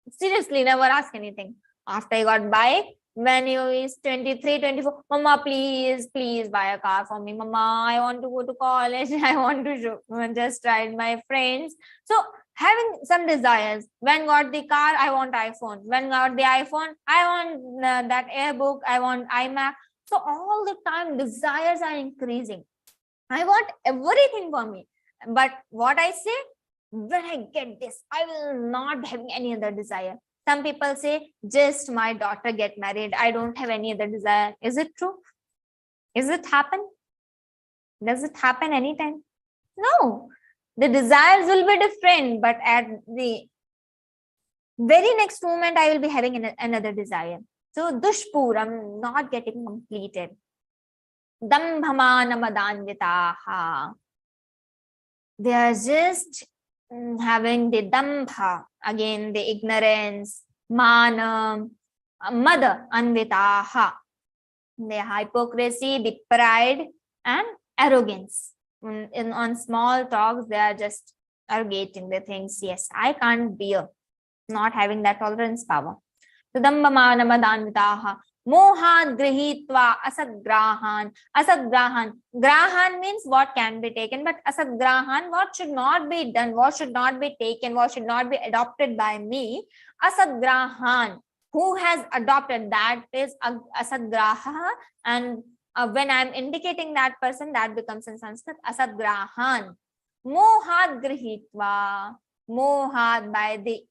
[SPEAKER 9] seriously never ask anything. After he got bike, when he is 23, 24, mama, please, please buy a car for me. Mama, I want to go to college. I want to just ride my friends. So having some desires. When got the car, I want iPhone. When got the iPhone, I want that airbook. I want iMac. So all the time desires are increasing. I want everything for me. But what I say, when I get this, I will not be having any other desire. Some people say, just my daughter get married. I don't have any other desire. Is it true? Is it happen? Does it happen anytime? No. The desires will be different, but at the very next moment, I will be having another desire. So, dushpuram, not getting completed. Dambhamanamadanditaha. They are just having the dambha, again the ignorance, mana, mada, anvitaha, the hypocrisy, the pride and arrogance. On small talks, they are just arrogating the things. Yes, I can't bear, not having that tolerance power. So dambhamanamadandvitaha. Mohan grihitva asadgrahan. Asadgrahan. Grahan means what can be taken, but asadgrahan, what should not be done, what should not be taken, what should not be adopted by me. Asadgrahan. Who has adopted, that is asadgraha. And when I'm indicating that person, that becomes in Sanskrit asadgrahan. Mohat grihitva. Mohat, by the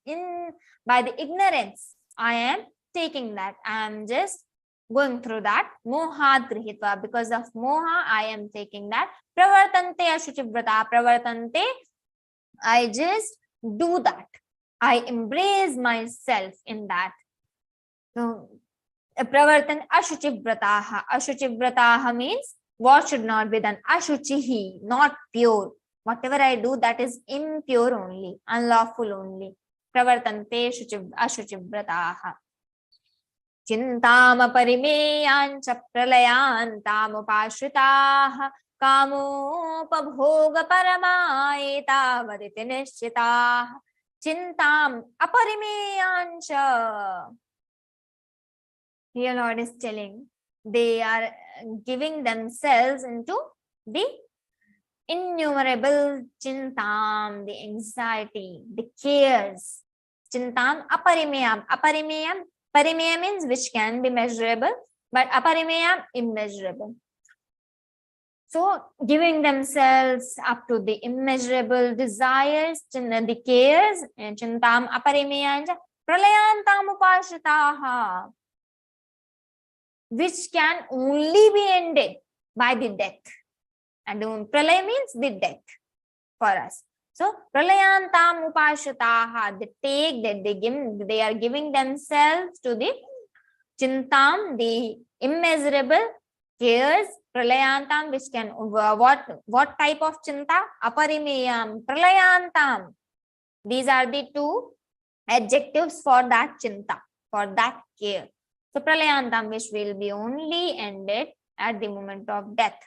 [SPEAKER 9] ignorance, I am taking that. I am just going through that. Mohat grihitva. Because of moha, I am taking that. Pravartante ashuchivrata. Pravartante, I just do that. I embrace myself in that. So, pravartan ashuchivrataha. Ashuchivrataha means What should not be done? Ashuchihi, not pure. Whatever I do, that is impure only, unlawful only. Pravartante ashuchivrataha. Chintama parimeyancha pralayantamupashritaha kamopabhoga paramaetavaditi nishchitaha. Chintam aparimeyancha. Here Lord is telling, they are giving themselves into the innumerable chintam, the anxiety, the cares. Chintam aparimeyam. Aparimeyam, parimeyam means which can be measurable, but aparimeyam immeasurable. So giving themselves up to the immeasurable desires, the cares, and chintam aparimeyanja pralayantam upashritaha, which can only be ended by the death. And pralaya means the death for us. So pralayantam upashritaha, they are giving themselves to the chintam, the immeasurable cares, pralayantam, which can what type of chinta? Aparimeyam, pralayantam. These are the two adjectives for that chinta, for that care. So pralayantam, which will be only ended at the moment of death.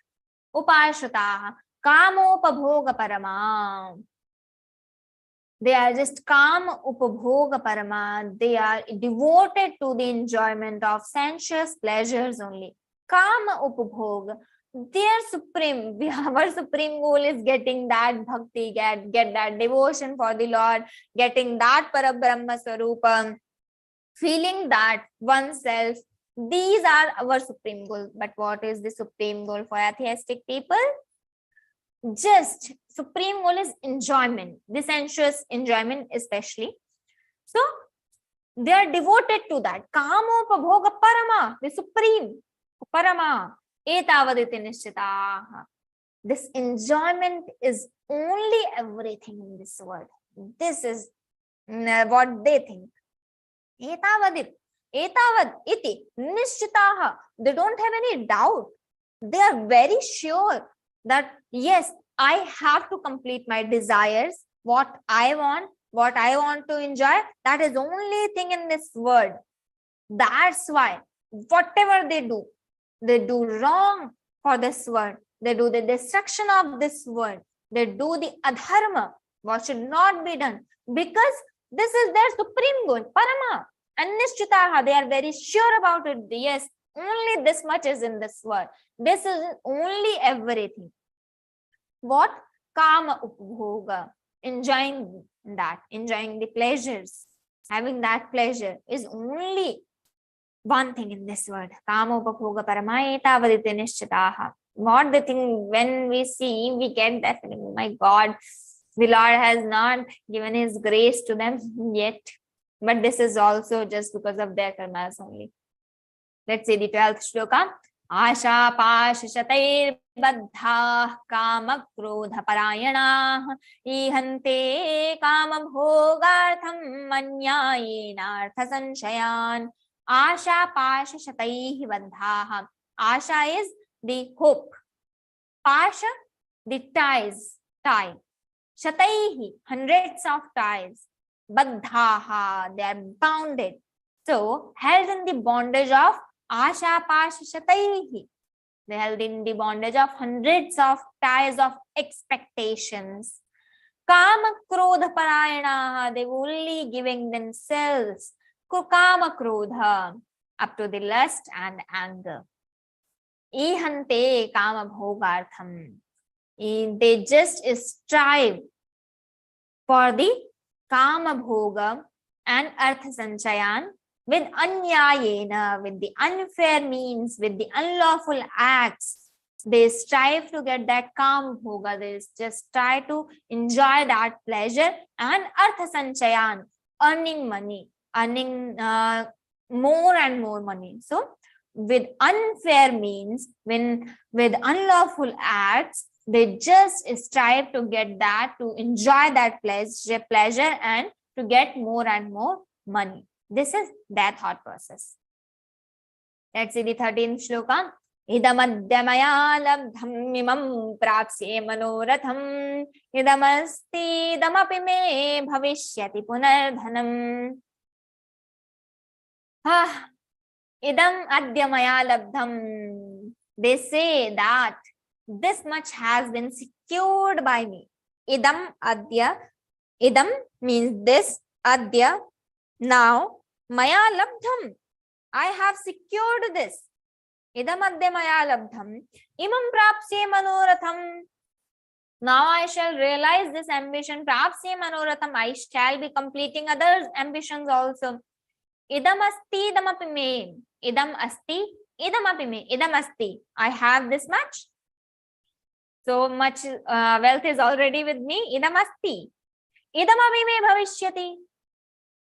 [SPEAKER 9] Upashritaha kamopabhoga parama. They are just kam upabhoga parama. They are devoted to the enjoyment of sensuous pleasures only. Kama upabhoga. Their supreme, our supreme goal is getting that bhakti, get that devotion for the Lord, getting that Parabrahma Swarupa, feeling that oneself. These are our supreme goal. But what is the supreme goal for atheistic people? Just supreme goal is enjoyment, the sensuous enjoyment especially. So they are devoted to that. Kamopabhoga parama, the supreme parama. Etavaditi nishchitaha. This enjoyment is only everything in this world. This is what they think. Etavad iti nishchitaha. They don't have any doubt. They are very sure that yes, I have to complete my desires, what I want to enjoy, that is only thing in this world. That's why whatever they do wrong for this world. They do the destruction of this world. They do the adharma, what should not be done, because this is their supreme goal, parama. And nishchitaha, they are very sure about it. Yes, only this much is in this world. This is only everything. What? Kama upbhoga. Enjoying that, enjoying the pleasures, having that pleasure is only one thing in this world. Kama upbhoga paramaeta vadite nishchitaha. What the thing, when we see, we get that feeling, oh my God, the Lord has not given His grace to them yet. But this is also just because of their karmas only. Let's see the 12th shloka. Asha pashashatair baddha kama krodha parayana ihante kama bhogartham manyayena artha sanshayan. Asha pashashataih baddha. Asha is the hope. Pasha, the ties, tie. Shataihi, hundreds of ties. Baddhaha, they are bounded. So, held in the bondage of Asha Pasha Shataihi. They held in the bondage of hundreds of ties of expectations. Kama Krodha Parayana, they were only giving themselves Kama Krodha up to the lust and anger. Ihante Kama Bhogartham. They just strive for the Kama Bhoga and Artha Sanchayan with anyayena, with the unfair means, with the unlawful acts. They strive to get that Kama Bhoga. They just try to enjoy that pleasure and Artha Sanchayan, earning money, earning more and more money. So with unfair means, with unlawful acts, they just strive to get that, to enjoy that pleasure and to get more and more money. This is their thought process. Let's see the 13th shloka. Idamadya maya labdham imam prapsye manoratham idamasti idamapi me bhavishyati punardhanam. Idam adya maya labdham. They say that this much has been secured by me. Idam adya. Idam means this. Adya, now. Maya labdham. I have secured this. Idam adya maya labdham. Imam prapsye manoratham. Now I shall realize this ambition. Prapsye manoratham. I shall be completing other ambitions also. Idam asti idamapi me. Idam asti idamapi me. Idam asti. I have this much. So much wealth is already with me. Idam asti. Idamapi me bhavishyati.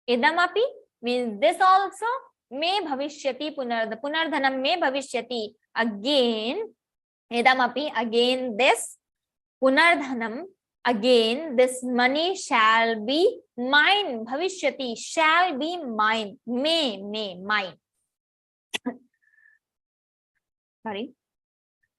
[SPEAKER 9] Idamapi means this also. Me bhavishyati punardhanam me bhavishyati. Again, idamapi, again this. Punardhanam, again this money shall be mine. Bhavishyati, shall be mine. Mine. Sorry.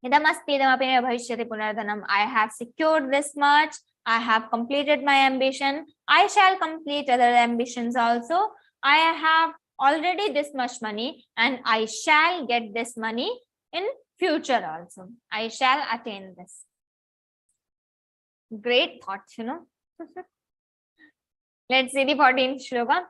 [SPEAKER 9] Idamasti idamapi me bhavishyati punardhanam. I have secured this much. I have completed my ambition. I shall complete other ambitions also. I have already this much money and I shall get this money in future also. I shall attain this. Great thoughts, you know. Let's see the 14th shloka.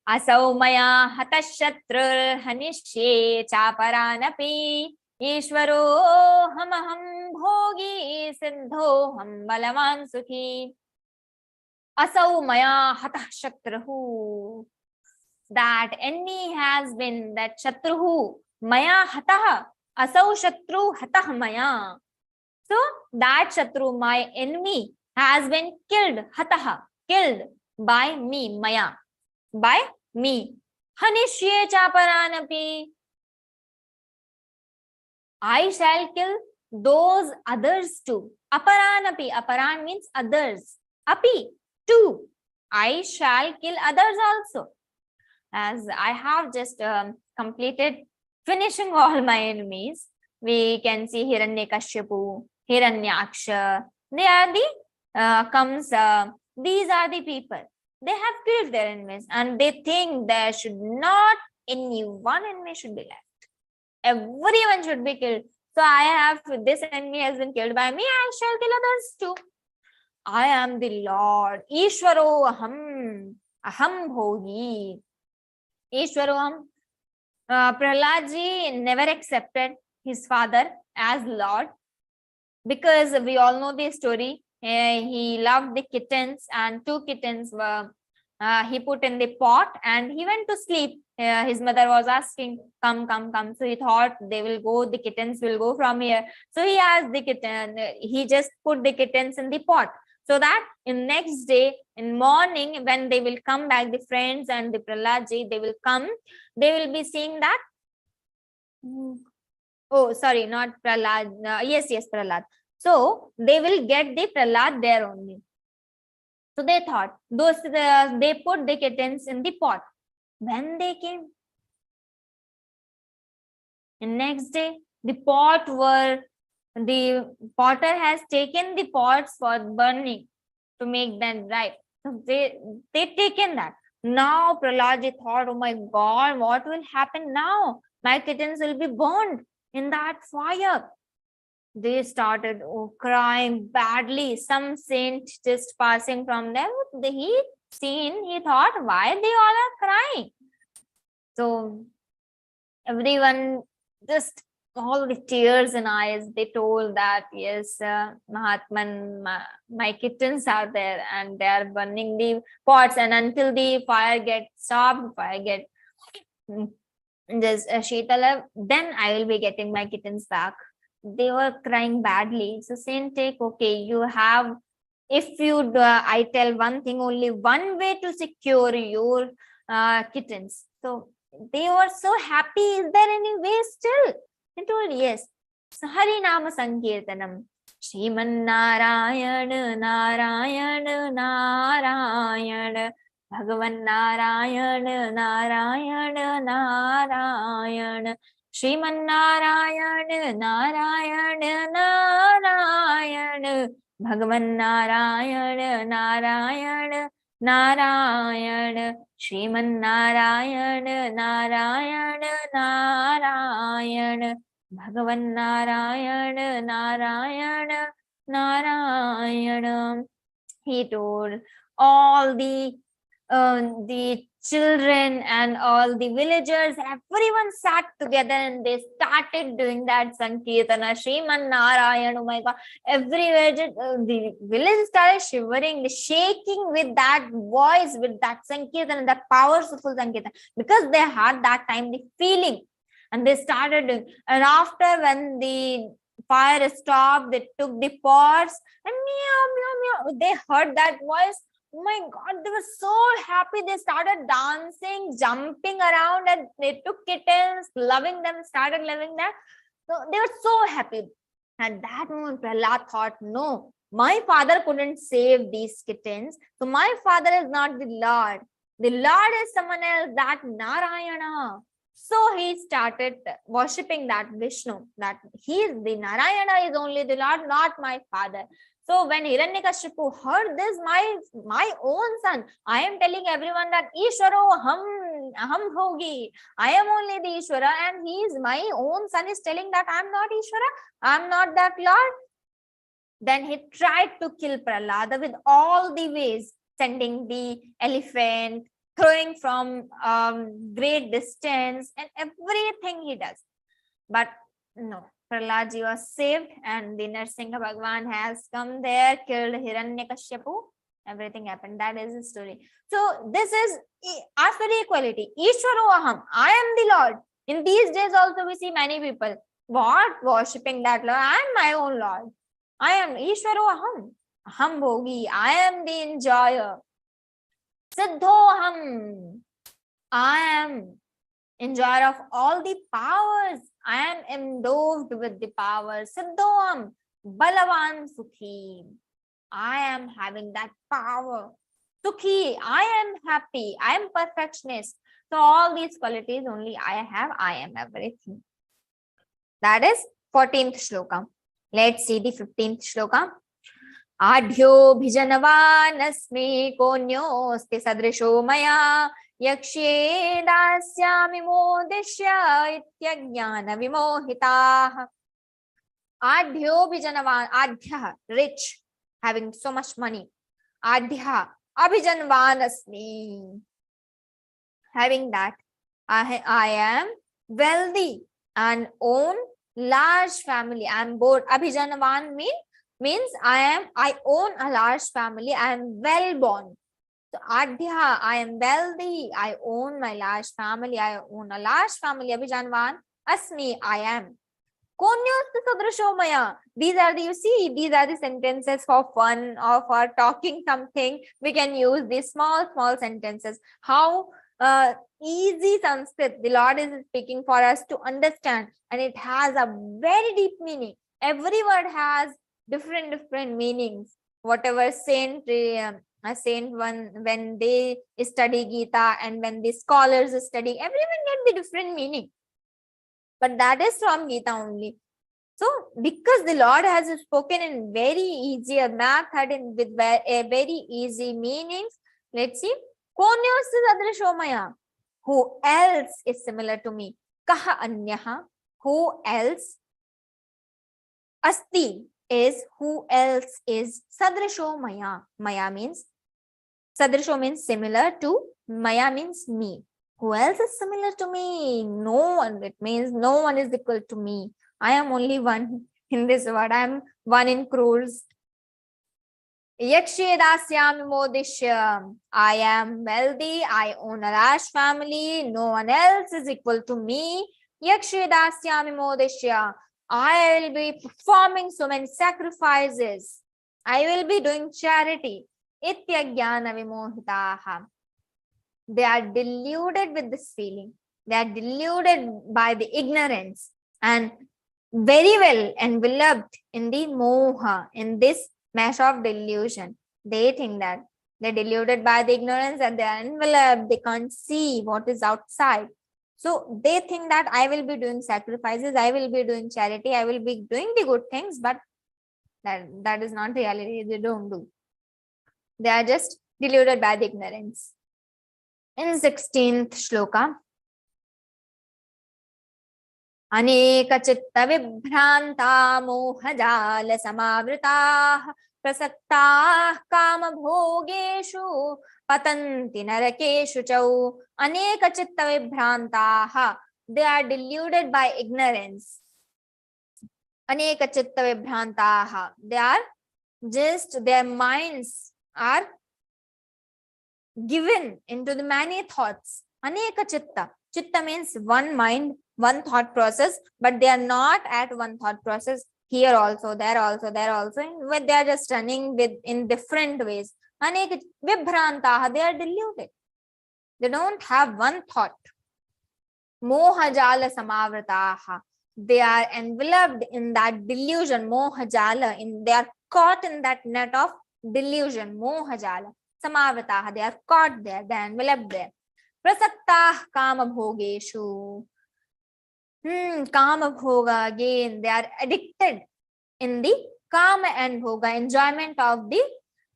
[SPEAKER 9] Asau maya hatashatrur hanishye chaparanapi Ishvaro hamaham bhogi siddhoham balavan sukhi. Asau maya hatah shatrahu. That enemy has been, that shatruhu maya hatah. Asau shatru hatah maya. So that shatru, my enemy, has been killed. Hatah, killed by me. Maya, by me. Hanishye chaparanapi. I shall kill those others too. Aparanapi. Aparan means others. Api, too. I shall kill others also. As I have just completed finishing all my enemies, we can see Hiranyakashipu, Hiranyaksha. They are the these are the people. They have killed their enemies and they think there should not any one enemy should be left. Everyone should be killed. So I have, this enemy has been killed by me, I shall kill others too. I am the Lord. Ishvaro aham. Aham bhogi. Ishvaro aham. Prahlad ji never accepted his father as Lord because we all know the story. He loved the kittens and 2 kittens were he put in the pot and he went to sleep. His mother was asking, come. So he thought they will go, the kittens will go from here. So he asked the kitten, he just put the kittens in the pot. So that in next day, in morning, when they will come back, the friends and the Prahlad ji, they will come, they will be seeing that. Oh, sorry, not Prahlad. Yes, Prahlad. So they will get the Prahlad there only. So they thought, they put the kittens in the pot. When they came, and next day, the potter has taken the pots for burning to make them dry. So they taken that. Now Prahlad ji thought, oh my God, what will happen now? My kittens will be burned in that fire. They started crying badly. Some saint just passing from them, he thought, why they all are crying? So everyone, just all the tears in eyes, they told that, yes, Mahatman, my kittens are there and they are burning the pots, and until the fire gets stopped, just Sheetala, then I will be getting my kittens back. They were crying badly. So saint take, okay, you have, if you I tell one thing, only one way to secure your kittens. So they were so happy. Is there any way still? They told, yes. So Hari Nama Sankirtanam. Śrīmad-Narāyana, Narāyana, Narāyana. Bhagavan Narāyana, Narāyana, Narāyana. Śrīmad-Nārayan, Nārayan, Nārayan, Bhagavan Nārayan, Nārayan, Nārayan, Śrīmad-Nārayan, Nārayan, Nārayan, Bhagavan Nārayan, Nārayan, Nārayan. He told all the children and all the villagers, everyone sat together and they started doing that Sankirtana, Śrīmad-Nārayan. Oh my God, everywhere the village started shivering, shaking with that voice, with that Sankirtana, that powerful Sankirtana, because they had that time the feeling and they started doing. And after, when the fire stopped, they took the pots and meow, meow, meow, they heard that voice. Oh my God, they were so happy. They started dancing, jumping around, and they took kittens, loving them, started loving them. So they were so happy. At that moment, Prahlad thought, no, my father couldn't save these kittens. So my father is not the Lord. The Lord is someone else, that Narayana. So he started worshipping that Vishnu, that he is the Narayana, is only the Lord, not my father. So when Hiranyakashipu heard this, my own son, I am telling everyone that Ishwaro aham hogi, I am only the Ishwara, and he is my own son is telling that I am not Ishwara, I am not that Lord. Then he tried to kill Prahlada with all the ways, sending the elephant, throwing from great distance, and everything he does. But no, Prahladji was saved, and the Narsingha Bhagwan has come there, killed Hiranyakashipu. Everything happened. That is the story. So this is as for equality. Ishwaro aham, I am the Lord. In these days also we see many people worshipping that Lord. I am my own Lord. I am Ishwaro aham. Aham bhogi. I am the enjoyer. Siddhoham. I am enjoyer of all the powers. I am endowed with the powers. Siddhoham. Balavan Sukhi. I am having that power. Sukhi. I am happy. I am perfectionist. So all these qualities only I have. I am everything. That is 14th shloka. Let's see the 15th shloka. Adhyo bhijanavaanasmi konyosti sadrisho maya yakshe dasyami modishya ityajnana vimohitaah. Adhyo bhijanavan, adhya, rich, having so much money. Adhya, abhijanavaanasmi, having that. I am wealthy and own large family. I am born. Abhijanavan means I own a large family. I am well born. So Adhya, I am wealthy. I own my large family. I own a large family. Abhijanavan, asmi, I am. Konyostu sadrisho maya. These are the sentences for fun or for talking something. We can use these small sentences. How easy Sanskrit the Lord is speaking for us to understand, and it has a very deep meaning. Every word has different meanings. Whatever saint one, when they study Geeta and when the scholars study, everyone get the different meaning. But that is from Geeta only. So because the Lord has spoken in very easy method and with a very easy meanings, let's see. Konyosti sadrisho maya. Who else is similar to me? Kaha anyaha. Who else? Asti is who else is. Sadrisho maya. Maya means, sadrisho means similar to, maya means me. Who else is similar to me? No one. It means no one is equal to me. I am only one in this world. I am one in crores. Yakshe dasyami modishya. I am wealthy. I own a large family. No one else is equal to me. Yakshe dasyami modishya. I will be performing so many sacrifices. I will be doing charity. Ityajnana vimohitaah. They are deluded with this feeling. They are deluded by the ignorance and very well enveloped in the moha, in this mesh of delusion. They think that they're deluded by the ignorance and they are enveloped. They can't see what is outside. So they think that I will be doing sacrifices, I will be doing charity, I will be doing the good things, but that is not reality. They don't do. They are just deluded by the ignorance. In 16th shloka, Aneka chitta vibhranta mohajala samavritah prasakta kama bhogeshu patanti narakeshu chau. Aneka chitta vibhranta, they are deluded by ignorance. Aneka chitta vibhranta, they are just, their minds are given into the many thoughts. Aneka chitta. Chitta means one mind, one thought process, but they are not at one thought process. Here also, there also, there also. They are just running in different ways. Aneka vibhranta, they are deluded. They don't have one thought. Mohajala samavrataha, they are enveloped in that delusion. Mohajala, they are caught in that net of delusion. Mohajala samavrataha, they are caught there, they are enveloped there. Prasakta kama bhogeshu, kama bhoga, again they are addicted in the kama and bhoga, enjoyment of the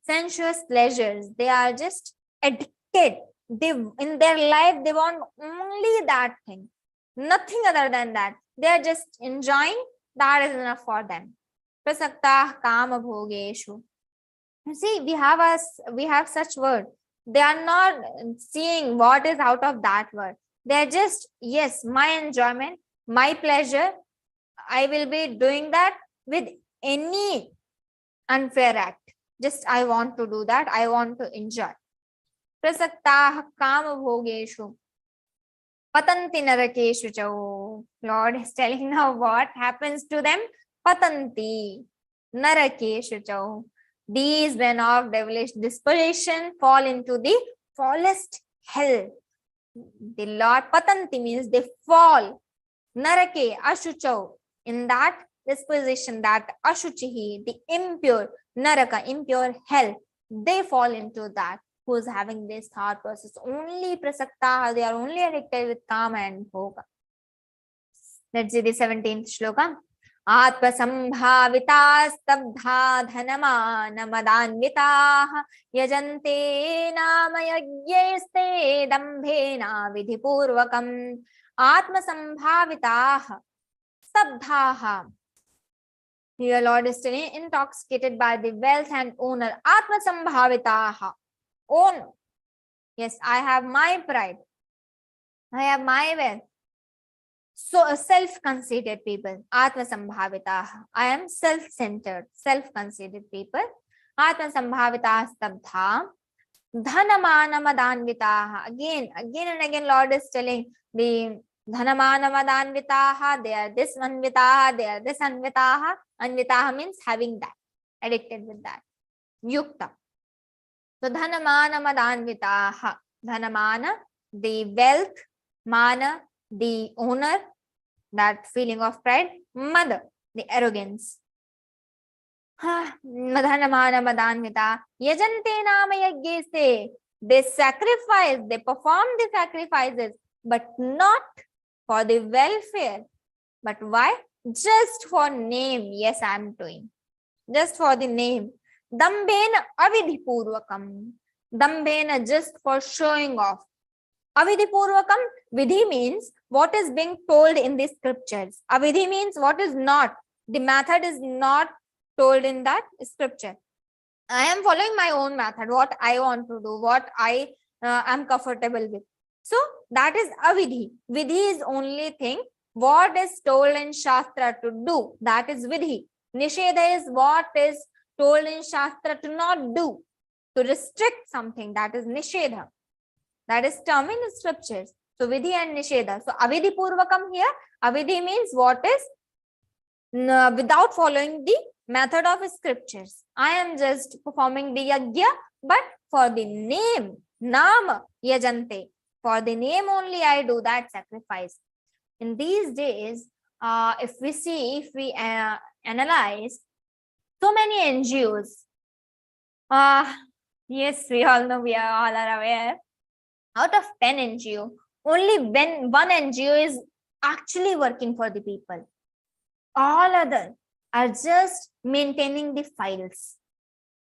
[SPEAKER 9] sensuous pleasures. They are just addicted. They, in their life, they want only that thing, nothing other than that. They are just enjoying, that is enough for them. Prasakta kama bhogeshu. You see, we have such word. They are not seeing what is out of that word. They are just, yes, my enjoyment, my pleasure, I will be doing that with any unfair act. Just I want to do that, I want to enjoy. Prasakta kama bhogeshu patanti narakeshu chau. Lord is telling now what happens to them. Patanti narakeshu chau. These men of devilish disposition fall into the foulest hell. The Lord patanti means they fall. Narake ashuchau, in that disposition, that ashuchihi, the impure, naraka, impure hell, they fall into that. Who is having this thought process? Only prasakta, they are only addicted with kama and bhoga. Let's see the 17th shloka. Atma sambhavita stabdha dhanamana madanvitaah yajante nama yagyeste dambhena vidhipurvakam. Atma sambhavitaah stabdhaah. Here Lord is telling, intoxicated by the wealth and honor. Atma sambhavitaah, own. Yes, I have my pride, I have my wealth. So self-conceited people, Atma Sambhavita. I am self-centered, self-conceited people. Atma Sambhavita Stabdha. Dhanamana Madanvitaha. Again and again, Lord is telling the Dhanamana Madanvitaha, they are this Anvitaha, they are this Anvitaha. Anvitaha means having that, addicted with that. Yukta. So Dhanamana Madanvitaha. Dhanamana, the wealth, mana, the owner, that feeling of pride, mother, the arrogance. Madhanamana madanvita yajante nama yagyese. They sacrifice, they perform the sacrifices, but not for the welfare. But why? Just for name. Yes, I am doing. Just for the name. Dambena avidhipurvakam. Dambena, just for showing off. Avidhipurvakam, vidhi means what is being told in the scriptures. Avidhi means what is not. The method is not told in that scripture. I am following my own method, what I want to do, what I am comfortable with. So that is avidhi. Vidhi is only thing what is told in Shastra to do. That is vidhi. Nishedha is what is told in Shastra to not do, to restrict something. That is nishedha. That is term in the scriptures. So vidhi and nishedha. So avidhi purvakam here. Avidhi means what is without following the method of scriptures. I am just performing the yajna, but for the name, nama yajante. For the name only I do that sacrifice. In these days, if we analyze so many NGOs, yes, we all know, we are all aware. Out of 10 NGO, Only when one NGO is actually working for the people. All other are just maintaining the files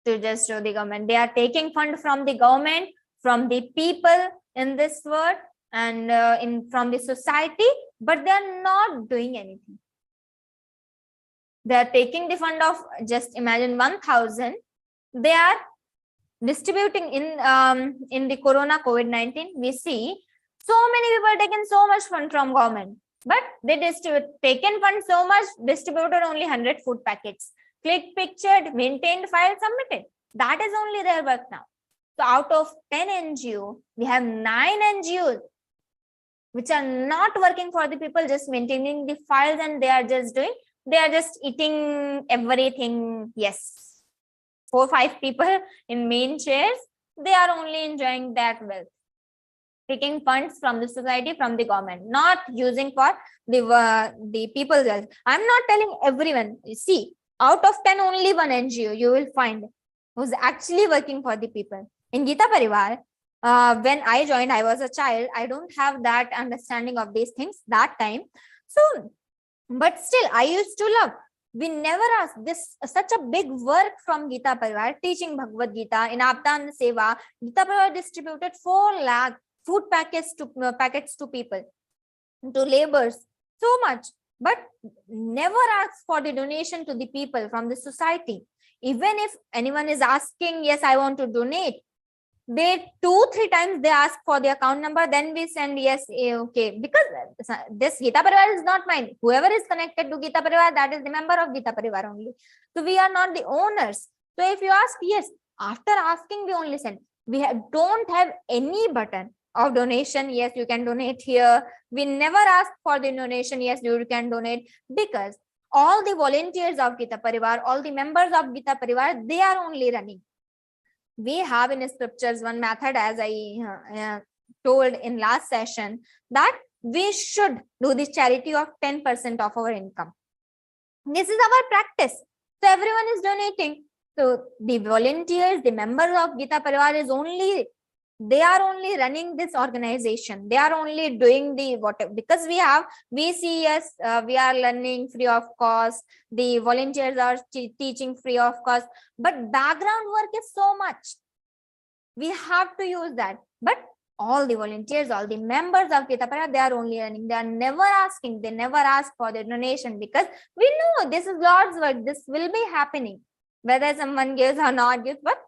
[SPEAKER 9] to just show the government. They are taking fund from the government, from the people in this world, and from the society, but they are not doing anything. They are taking the fund of, just imagine, 1,000. They are distributing in the Corona COVID-19. We see so many people taking so much fund from government, but they taken fund so much, distributed only 100 food packets. Click pictured, maintained file, submitted. That is only their work now. So out of 10 NGO, we have 9 NGOs which are not working for the people, just maintaining the files, and they are just eating everything. Yes, 4-5 people in main chairs, they are only enjoying that wealth, taking funds from the society, from the government, not using for the people's wealth. I'm not telling everyone. You see, out of 10, only one NGO you will find who's actually working for the people. In Geeta Parivar, when I joined, I was a child. I don't have that understanding of these things that time. So, but still, I used to love. We never asked this, such a big work from Geeta Parivar, teaching Bhagavad Gita in Abdan Seva. Geeta Parivar distributed 4 lakh food packets to people, to laborers, so much, but never asked for the donation to the people from the society. Even if anyone is asking, yes, I want to donate, they 2-3 times they ask for the account number, then we send yes, okay, because this Geeta Parivar is not mine. Whoever is connected to Geeta Parivar, that is the member of Geeta Parivar only. So we are not the owners. So if you ask, yes, after asking, we only send. We don't have any button of donation. Yes, you can donate here. We never ask for the donation. Yes, you can donate, because all the volunteers of Geeta Parivar, all the members of Geeta Parivar, they are only running. We have in scriptures one method, as I told in last session, that we should do the charity of 10% of our income. This is our practice. So everyone is donating. So the volunteers, the members of Geeta Parivar they are only running this organization. They are only doing the whatever, because we see us, we are learning free of cost. The volunteers are teaching free of cost, but background work is so much. We have to use that. But all the volunteers, all the members of Geeta Parivar, they are only running. They are never asking. They never ask for the donation, because we know this is Lord's work. This will be happening, whether someone gives or not gives, but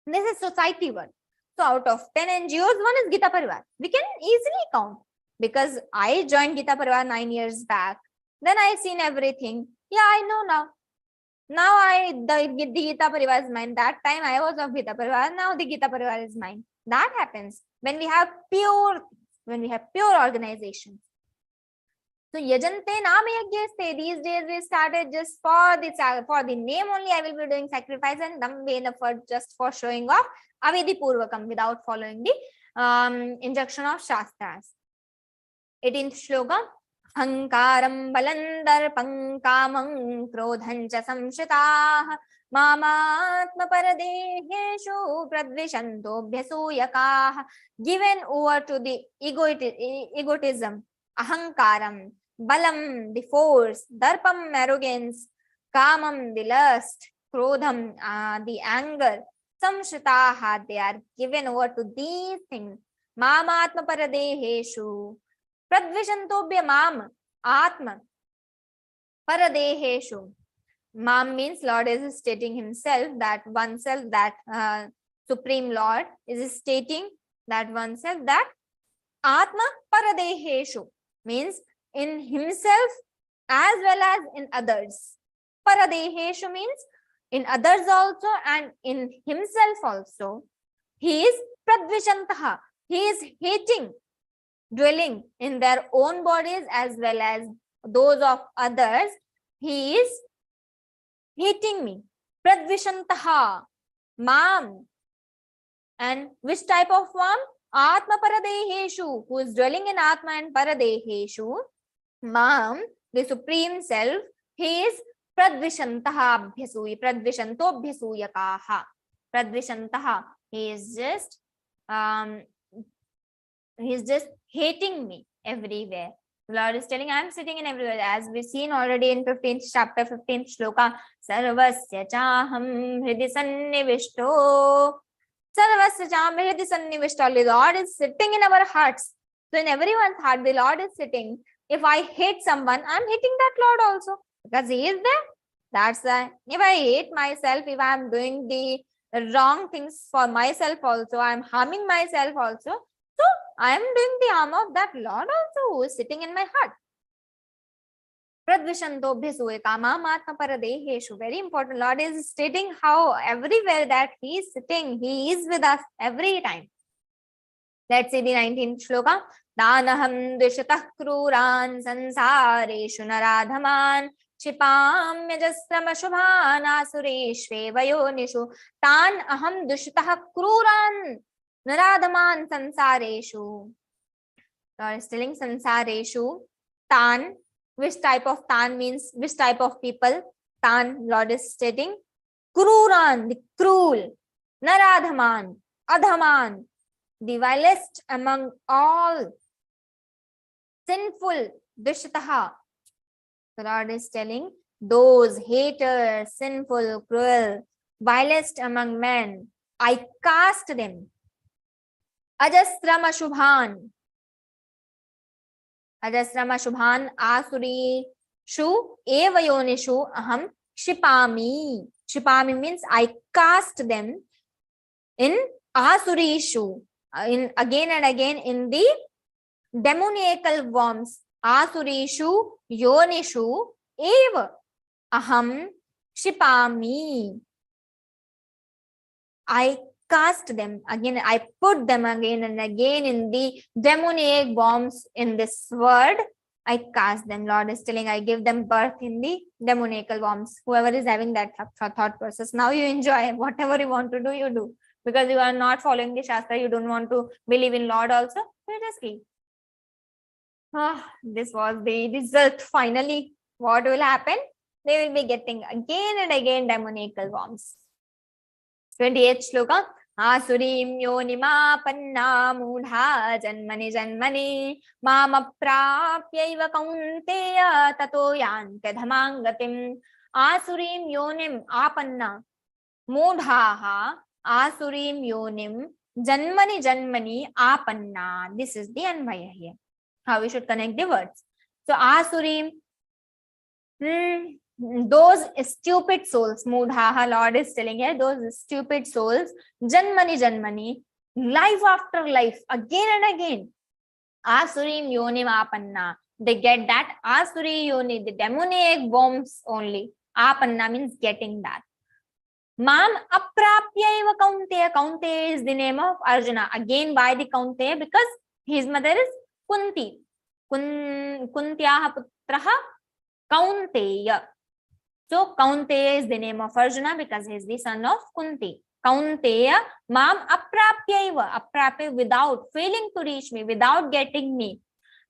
[SPEAKER 9] this is society work. So out of 10 NGOs, one is Geeta Parivar. We can easily count, because I joined Geeta Parivar 9 years back. Then I seen everything. Yeah, I know now. Now the Geeta Parivar is mine. That time I was of Geeta Parivar. Now the Geeta Parivar is mine. That happens when we have pure organization. So Yajante Naam Yajyaste. These days we started just for the name only. I will be doing sacrifice and Dambena for just for showing off. Avedi Purvakam, without following the injunction of Shastras. 18th shloka. Hankaram balandar pankamam krodhancha samshitah mamatma paradeheshu pradvishanto bhyasuyakah. Given over to the egotism, ahankaram, balam, the force, darpam, arrogance, kamam, the lust, krodham, the anger, samshitaha, they are given over to these things. Mamatma paradeheshu pradvishantobhya mam atma paradeheshu. Mam means Lord is stating himself, that oneself, that Supreme Lord is stating that oneself, that atma paradeheshu means in himself as well as in others. Paradeheshu means in others also and in himself also. He is pradvishantaha. He is hating, dwelling in their own bodies as well as those of others. He is hating me. Pradvishantaha. Mam. And which type of mam? Atma paradeheshu, who is dwelling in Atma and Paradeheshu. Mam, the Supreme Self, he is pradvishantaha abhyasui, pradvishanto abhyasuyakaha. Pradvishantaha, he is just hating me everywhere. The Lord is telling, I am sitting in everywhere. As we've seen already in 15th chapter, 15th shloka, Sarvasya chaham hridi sannivishto. Sarvasya chaham hridi sannivishto. The Lord is sitting in our hearts. So in everyone's heart, the Lord is sitting. If I hate someone, I'm hating that Lord also, because He is there. That's why. If I hate myself, if I'm doing the wrong things for myself also, I'm harming myself also. So I am doing the harm of that Lord also, who is sitting in my heart. Pradvishantobhyasue kamāmatma paradeheshu. Very important. Lord is stating how everywhere that He is sitting, He is with us every time. Let's see the 19th shloka. Danaham dvishatah kruran sansareshu naradhaman क्षिपाम्यजस्रम शुभान आसुरेष्वेव योनिषु तान अहम दुष्टः क्रूरान् नराधमान संसारेषु. Lord is telling संसारेषु तान, which type of तान means which type of people. तान, Lord is stating क्रूरान्, the cruel, naradhaman, adhaman, the vilest among all, sinful, dushtaha. The Lord is telling those haters, sinful, cruel, vilest among men, I cast them. Ajasrama Shubhan. Ajasrama Shubhan Asuri Shu Eva Yonishu Aham Shipami. Shipami means I cast them in Asurishu. In again and again in the demoniacal worms. Asurishu Yonishu Eva Aham Shipami. I cast them again, I put them again and again in the demoniac bombs in this word. I cast them. Lord is telling, I give them birth in the demoniacal bombs. Whoever is having that thought process, now you enjoy whatever you want to do, you do. Because you are not following the Shastra, you don't want to believe in Lord also, you just keep. This was the result. Finally, what will happen? They will be getting again and again demoniacal worms. 28th shloka. Asurim yonimapanna mudha janmani janmani mama prapyaiva kaunteya tato yante dhamangatim. Asurim yonim apanna mudhaha asurim yonim janmani janmani apanna. This is the anvaya here. How we should connect the words. So Asurim, those stupid souls, Mudhaha, Lord is telling here, those stupid souls, Janmani Janmani, life after life, again and again. Asurim Yonim Apanna. They get that Asuri Yoni, the demoniac bombs only. Apanna means getting that. Mam Aprapyaiva Kaunteya. Kaunteya is the name of Arjuna. Again by the Kaunteya because his mother is Kunti. Kuntyaha putraha Kaunteya. So Kaunteya is the name of Arjuna because he is the son of Kunti. Kaunteya mam aprapyaiva. Aprapya, without, failing to reach me, without getting me.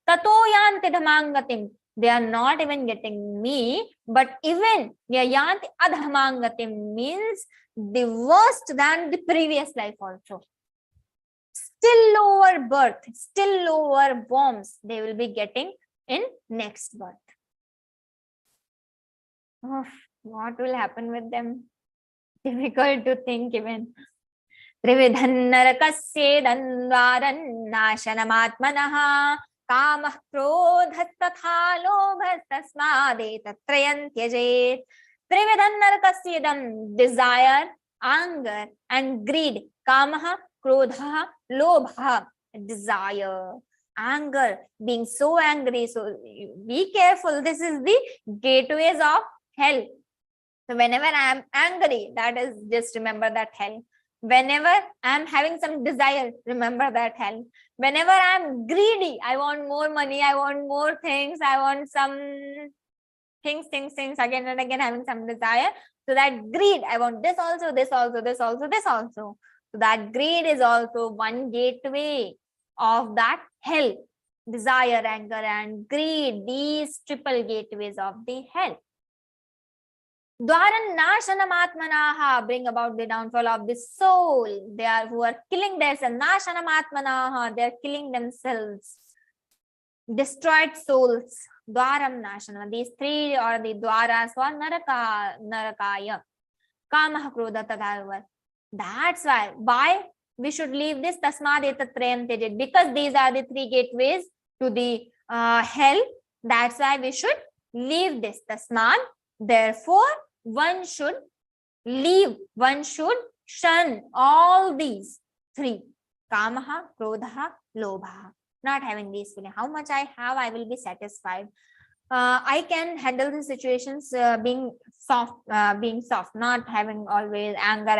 [SPEAKER 9] Tato yanti dhamangatim. They are not even getting me, but even yayanti adhamangatim means the worst than the previous life also. Still lower birth, still lower worms they will be getting in next birth. Oh, what will happen with them? Difficult to think even. Trividhan narakasyedan dvaran nasanamatmanaha kamah krodhas tatha lobhas tasmade tatrayan tyajet. Trividhan narakasyedan, desire, anger and greed. Kamaha, krodha, lobha, desire, anger, being so angry. So be careful. This is the gateways of hell. So whenever I am angry, that is, just remember that hell. Whenever I am having some desire, remember that hell. Whenever I am greedy, I want more money, I want more things, I want some things, again and again having some desire. So that greed, I want this also, this also, this also, this also. So that greed is also one gateway of that hell. Desire, anger and greed, these triple gateways of the hell. Dwaran nasanamatmanaha, bring about the downfall of the soul. They are who are killing themselves. Nasanamatmanaha, they are killing themselves. destroyed souls, dwaram nashana. These three are the dwaras for narakaya. Kamaha, krodha, tadharva. That's why we should leave this tasmad etatrayam tejit, because these are the three gateways to the hell. That's why we should leave this tasmad. Therefore, one should leave, one should shun all these three: kamaha, krodha, lobha. Not having these feelings. How much I have, I will be satisfied. I can handle the situations being soft, not having always anger.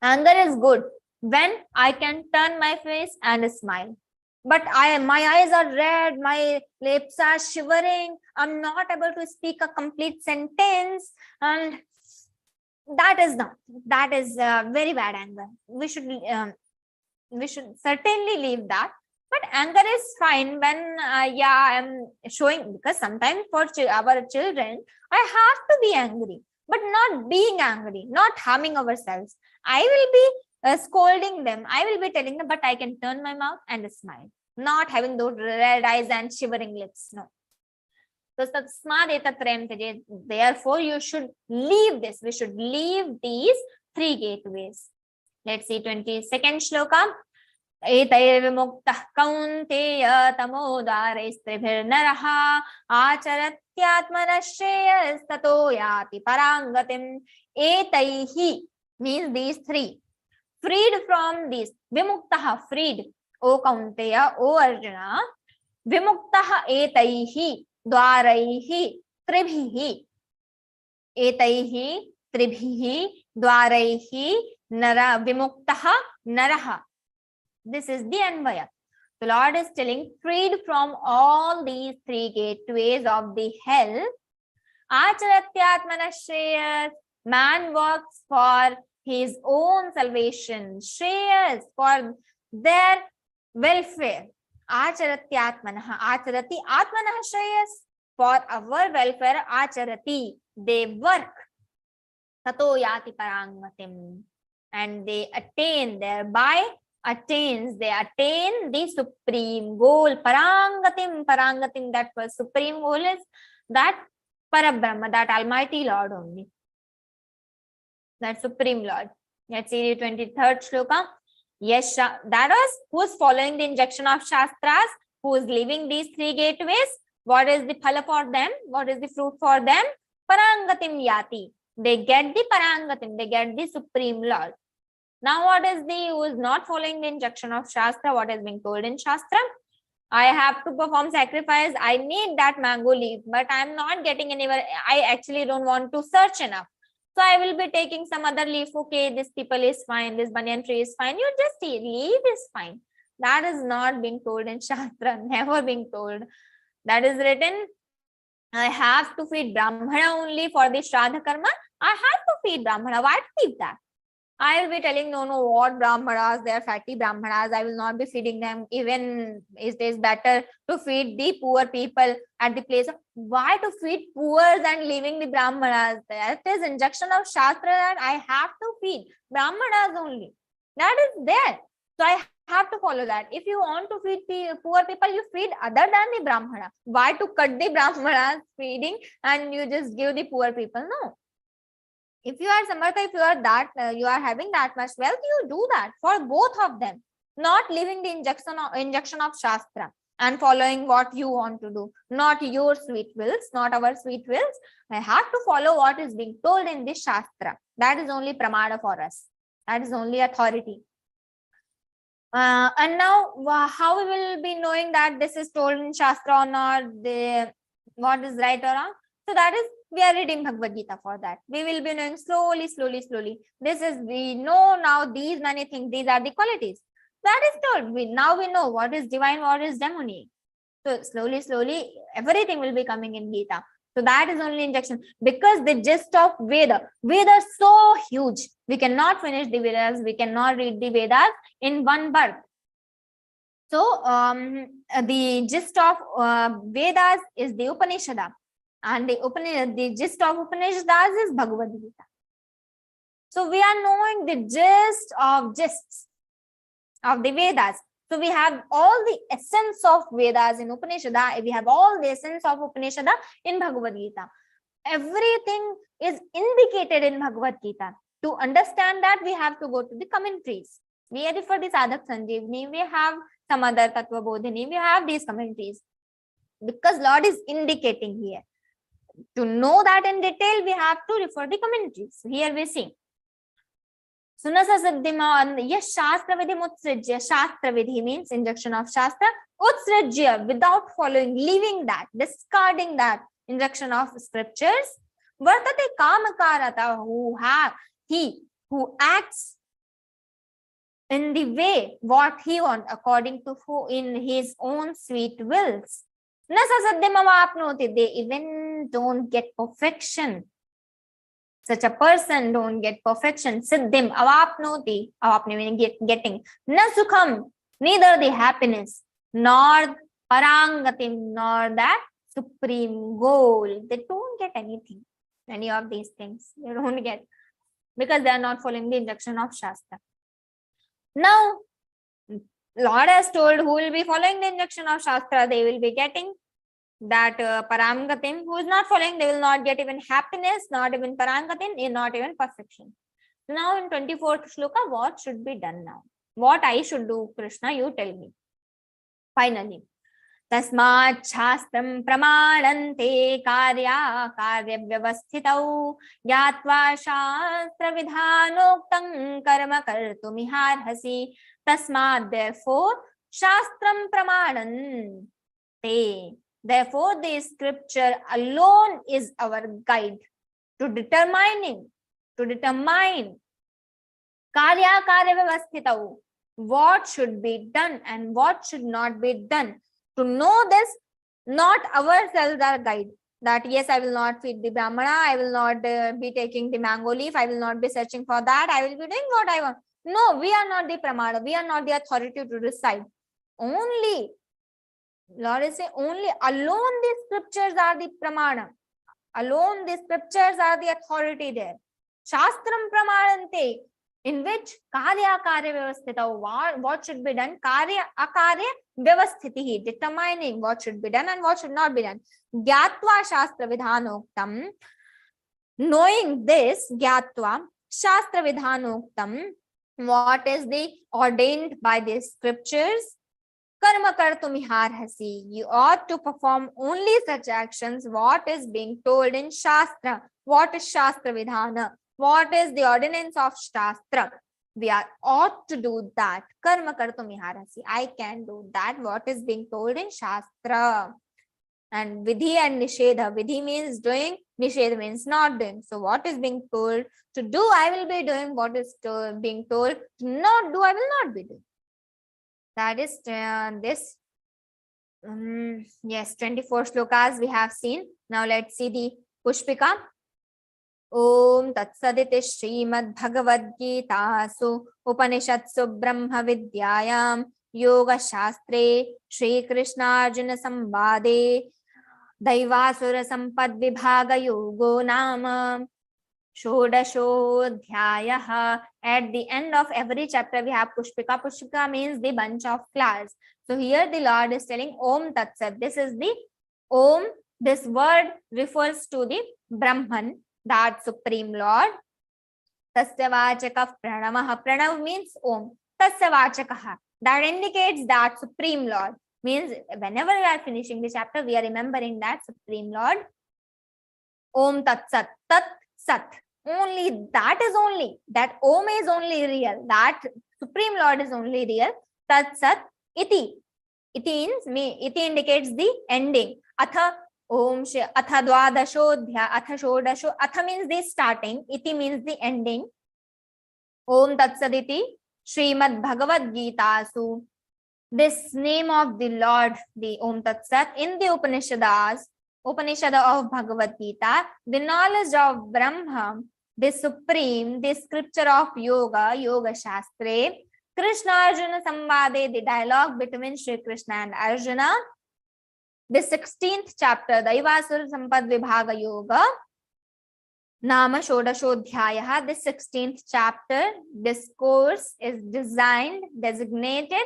[SPEAKER 9] Anger is good when I can turn my face and smile. But my eyes are red, my lips are shivering, I'm not able to speak a complete sentence, and that is very bad anger. We should certainly leave that. But anger is fine when I'm showing, because sometimes for our children, I have to be angry, but not being angry, not harming ourselves. I will be scolding them, I will be telling them, but I can turn my mouth and smile, not having those red eyes and shivering lips. No. Therefore, you should leave this. We should leave these three gateways. Let's see 22nd shloka. एतैर्विमुक्तः कौन्तेय तमोदारैस्त्रिभिर्नरः आचरत्यात्मनः श्रेयस्ततो याति पराङ्गतिम्. एतैः means these three. Freed from these. Vimuktah, freed. O Kaunteya, O Arjuna. Vimuktah etaihi dwaraihi tribhihi. Etaihi tribhihi dwaraihi nara vimuktah naraha. This is the Anvaya. The Lord is telling, freed from all these three gateways of the hell. Acharatyatmana shreyas. Man works for his own salvation. Shreyas, for their welfare. Acharatyatmanaha. Acharati atmanaha shreyas. For our welfare. Acharati. They work. Tato yati parangmatim. And they attain, thereby they attain the supreme goal. Parangatim, that was supreme goal is that Parabrahma, that Almighty Lord only. That Supreme Lord. Let's see the 23rd shloka. Yes, that was who is following the injunction of Shastras, who is leaving these three gateways. What is the phala for them? What is the fruit for them? Parangatim yati. They get the Parangatim, they get the Supreme Lord. Now, what is the who is not following the injunction of Shastra? What is being told in Shastra? I have to perform sacrifice. I need that mango leaf, but I am not getting anywhere. I actually don't want to search enough. So I will be taking some other leaf. Okay, this people is fine. This banyan tree is fine. You just see, leaf is fine. That is not being told in Shastra. Never being told. That is written. I have to feed Brahmana only for the Shraddha Karma. I have to feed Brahmana. Why to keep that? I will be telling, no, what Brahmanas, they are fatty Brahmanas. I will not be feeding them. Even it is better to feed the poor people at the place of, why to feed poor and leaving the Brahmanas? That is injunction of Shastra that I have to feed Brahmanas only. That is there. So I have to follow that. If you want to feed the poor people, you feed other than the Brahmana. Why to cut the Brahmanas feeding and you just give the poor people? No. If you are Samartha, if you are that, you are having that much wealth, you do that for both of them. Not leaving the injunction of Shastra and following what you want to do. Not your sweet wills, not our sweet wills. I have to follow what is being told in this Shastra. That is only Pramana for us. That is only authority. And now, how we will be knowing that this is told in Shastra or not, what is right or wrong? So that is, we are reading Bhagavad-Gītā for that. We will be knowing slowly. This is, we know now these many things, these are the qualities. That is told. Now we know what is divine, what is demonic. So slowly, everything will be coming in Gita. So that is only injunction. Because the gist of Veda is so huge. We cannot finish the Vedas. We cannot read the Vedas in one birth. So the gist of Vedas is the Upanishad. And the gist of Upanishads is Bhagavad-Gītā. So we are knowing the gist of the Vedas. So we have all the essence of Vedas in Upanishada. We have all the essence of Upanishada in Bhagavad Gita. Everything is indicated in Bhagavad Gita. To understand that, we have to go to the commentaries. We refer the Sadhak Sanjeevani, we have some other Tattva Bodhini, we have these commentaries. Because Lord is indicating here. To know that in detail, we have to refer the commentaries. So here we see. Sunasa Siddhima, yes, Shastra Vidhi Utsrijya. Shastra Vidhi means injunction of Shastra. Utsrijya, without following, leaving that, discarding that injunction of scriptures. Vartate Kamakarata, he who acts in the way what he wants according to who in his own sweet wills. Nasa Siddhimavapnoti, they even don't get perfection. Such a person don't get perfection. Siddhim avapnoti, avapne meaning getting. Na sukham, neither the happiness, nor parangatim, nor that supreme goal. They don't get anything, any of these things. They don't get, because they are not following the instruction of Shastra. Now, Lord has told who will be following the instruction of Shastra, they will be getting that parangatim. Who is not following, they will not get even happiness, not even parangatim, not even perfection. Now in 24th shloka, what should be done now? What I should do, Krishna, you tell me. Finally, tasmat shastram pramanante karya vyavasthitau yatva shastra vidhanoktam karma kartumiharhasi. Tasmat, therefore, shastram pramanante. Therefore, the scripture alone is our guide to determine karya vyavasthitau, what should be done and what should not be done. To know this, not ourselves are guide. That yes, I will not feed the Brahmana, I will not be taking the mango leaf, I will not be searching for that, I will be doing what I want. No, we are not the Pramana, we are not the authority to decide. Only Lord is saying, only alone the scriptures are the pramana. Alone the scriptures are the authority there. Shastram pramanante, in which karya vyavasthita, what should be done, karya akarya vyavasthitihi, determining what should be done and what should not be done. Gyatva shastra vidhanoktam, knowing this, gyatva shastra vidhanoktam, what is the ordained by the scriptures. Karma kartumiharhasi, you ought to perform only such actions what is being told in Shastra. What is Shastra Vidhana? What is the ordinance of Shastra? We ought to do that. Karma kartumiharhasi, I can do that what is being told in Shastra. And Vidhi and Nishedha. Vidhi means doing, Nishedha means not doing. So what is being told to do, I will be doing. What is being told to not do, I will not be doing. That is this. Yes, 24 shlokas we have seen. Now let's see the Pushpika. Om Tatsaditi Śrīmad-Bhagavadgītā Su Upanishadsu Brahma Vidyāyam Yoga Shastre Shri Krishna Arjuna Sambade Daivasura Sampad Vibhaga Yogo Nama Shodashodhyayaha. At the end of every chapter we have Pushpika. Pushpika means the bunch of flowers. So here the Lord is telling Om Tat Sat. This is the Om. This word refers to the Brahman, that Supreme Lord. Tasya Vachaka Pranamaha. Pranav means Om. Tasya Vachakaha. That indicates that Supreme Lord. Means whenever we are finishing the chapter, we are remembering that Supreme Lord. Om Tat Sat. Tat Sat. Only that is only. That Om is only real. That Supreme Lord is only real. Tat Sat Iti. Iti indicates the ending. Atha Om Atha Dwadashodhya. Atha Shodasho. Atha means the starting. Iti means the ending. Om Tat Sat Iti Śrīmad-Bhagavadgītā Su. This name of the Lord, the Om Tat Sat, in the Upanishad of Bhagavad Gita, the knowledge of Brahma, the Supreme, the scripture of Yoga, Yoga Shastre, Krishna Arjuna Sambade, the dialogue between Shri Krishna and Arjuna, the 16th chapter, Daivasura Sampad Vibhaga Yoga, Nama Shodashodhyayaha, the 16th chapter, this course is designated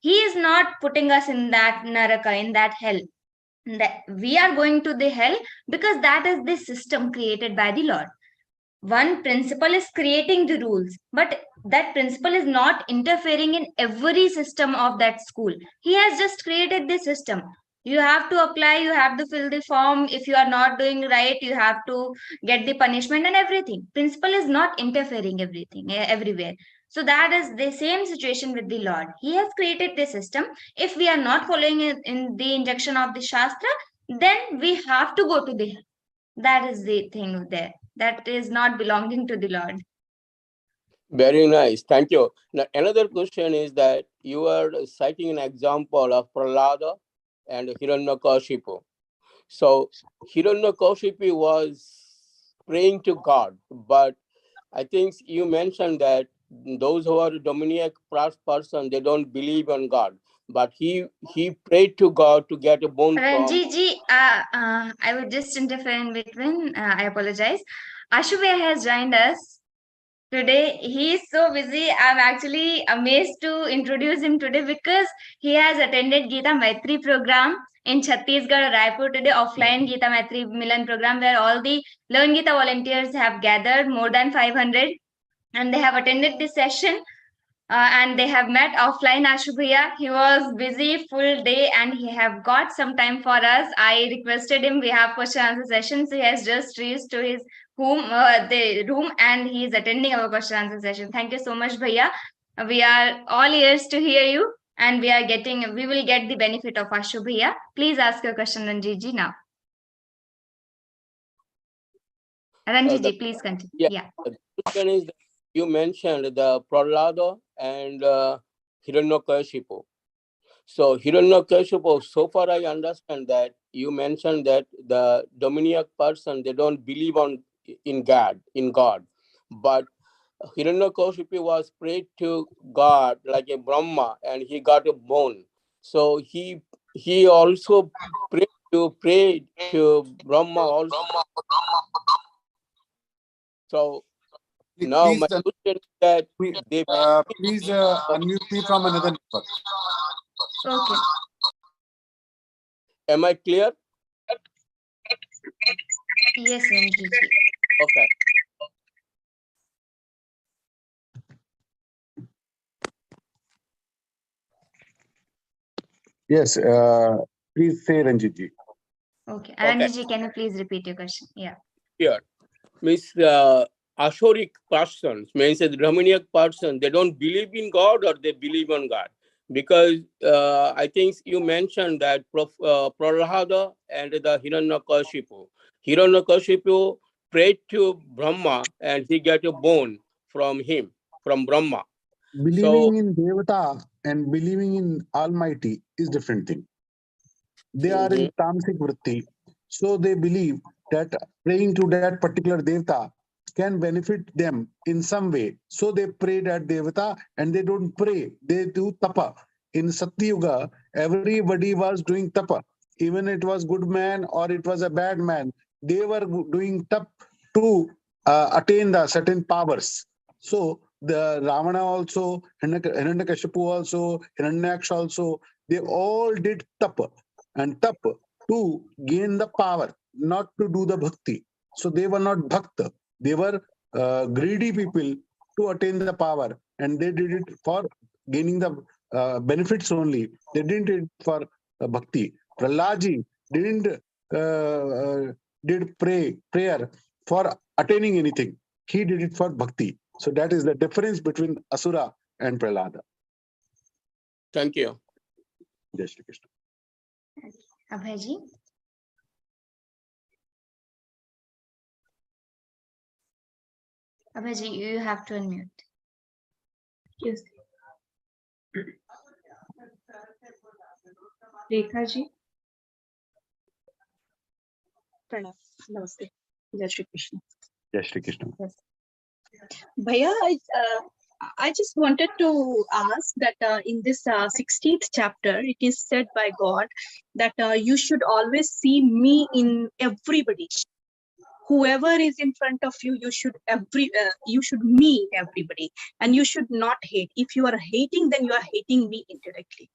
[SPEAKER 9] He is not putting us in that naraka, in that hell. That we are going to the hell because that is the system created by the Lord. One principle is creating the rules, but that principle is not interfering in every system of that school. He has just created the system. You have to apply, you have to fill the form. If you are not doing right, you have to get the punishment and everything. Principle is not interfering everything everywhere. So that is the same situation with the Lord. He has created the system. If we are not following it in the injunction of the Shastra, then we have to go to the hell. That is the thing there. That is not belonging to the Lord.
[SPEAKER 10] Very nice. Thank you. Now, another question is that you are citing an example of Prahlada and Hiranyakashipu. So Hiranyakashipu was praying to God, but I think you mentioned that those who are demoniac person, they don't believe on God. But he prayed to God to get a bone from.
[SPEAKER 9] Ranjiji, I would just interfere in between. I apologize. Ashubhaya has joined us today. He is so busy. I'm actually amazed to introduce him today because he has attended Geeta Maitri program in Chhattisgarh, Raipur today, offline Geeta Maitri Milan program where all the Learn Geeta volunteers have gathered, more than 500, and they have attended this session. And they have met offline. Ashubhaya, he was busy full day and he have got some time for us. I requested him, we have question answer sessions. He has just reached to his the room and he is attending our question answer session. Thank you so much, Bhaiya. We are all ears to hear you and we will get the benefit of Ashubhaya. Please ask your question, Ranjiji, now. Ranjiji, please continue. Yeah.
[SPEAKER 10] The question is that you mentioned the Prahlada and Hiranyakashipu. So Hiranyakashipu, so far I understand that you mentioned that the demoniac person, they don't believe in God. But Hiranyakashipu was prayed to God like a Brahma and he got a bone. So he also prayed to Brahma also. So now my question is that they
[SPEAKER 11] please unmute me from another network.
[SPEAKER 9] Okay.
[SPEAKER 10] Am I clear?
[SPEAKER 9] Yes, Ranjiji.
[SPEAKER 10] Okay.
[SPEAKER 11] Yes, please say Ranjitji.
[SPEAKER 9] Okay. Ranjiji, can you please repeat your question? Yeah.
[SPEAKER 10] Here, means Ashoric persons, means the demoniac person, they don't believe in God or they believe on God. Because I think you mentioned that Prahlada and the Hiranyakashipu. Hiranyakashipu prayed to Brahma and he got a bone from Brahma.
[SPEAKER 11] Believing in Devata and believing in Almighty is different thing. They are in Tamasic Vritti, so they believe that praying to that particular Devata can benefit them in some way. So they pray that Devata and they don't pray, they do tapa. In Satyuga, everybody was doing tapa. Even it was good man or it was a bad man, they were doing tap to attain the certain powers. So the Ravana also, Hiranyakashipu also, Hiranyaksha also, they all did tapa and tap to gain the power, not to do the bhakti. So they were not bhakta. They were greedy people to attain the power, and they did it for gaining the benefits only. They didn't do it for bhakti. Prahlad didn't did prayer for attaining anything. He did it for bhakti. So that is the difference between Asura and Prahlada.
[SPEAKER 10] Thank you.
[SPEAKER 11] Jai Shri Krishna.
[SPEAKER 9] Abhayji. Abhayji, you have to unmute.
[SPEAKER 6] Yes. Rekha ji.
[SPEAKER 12] Pranav. Namaste. Jai Shri Krishna.
[SPEAKER 11] Jai Shri Krishna.
[SPEAKER 12] Yes. Bhaiya, I just wanted to ask that in this 16th chapter, it is said by God that you should always see me in everybody. whoever is in front of you, you should mean everybody, and you should not hate. If you are hating, then you are hating me indirectly.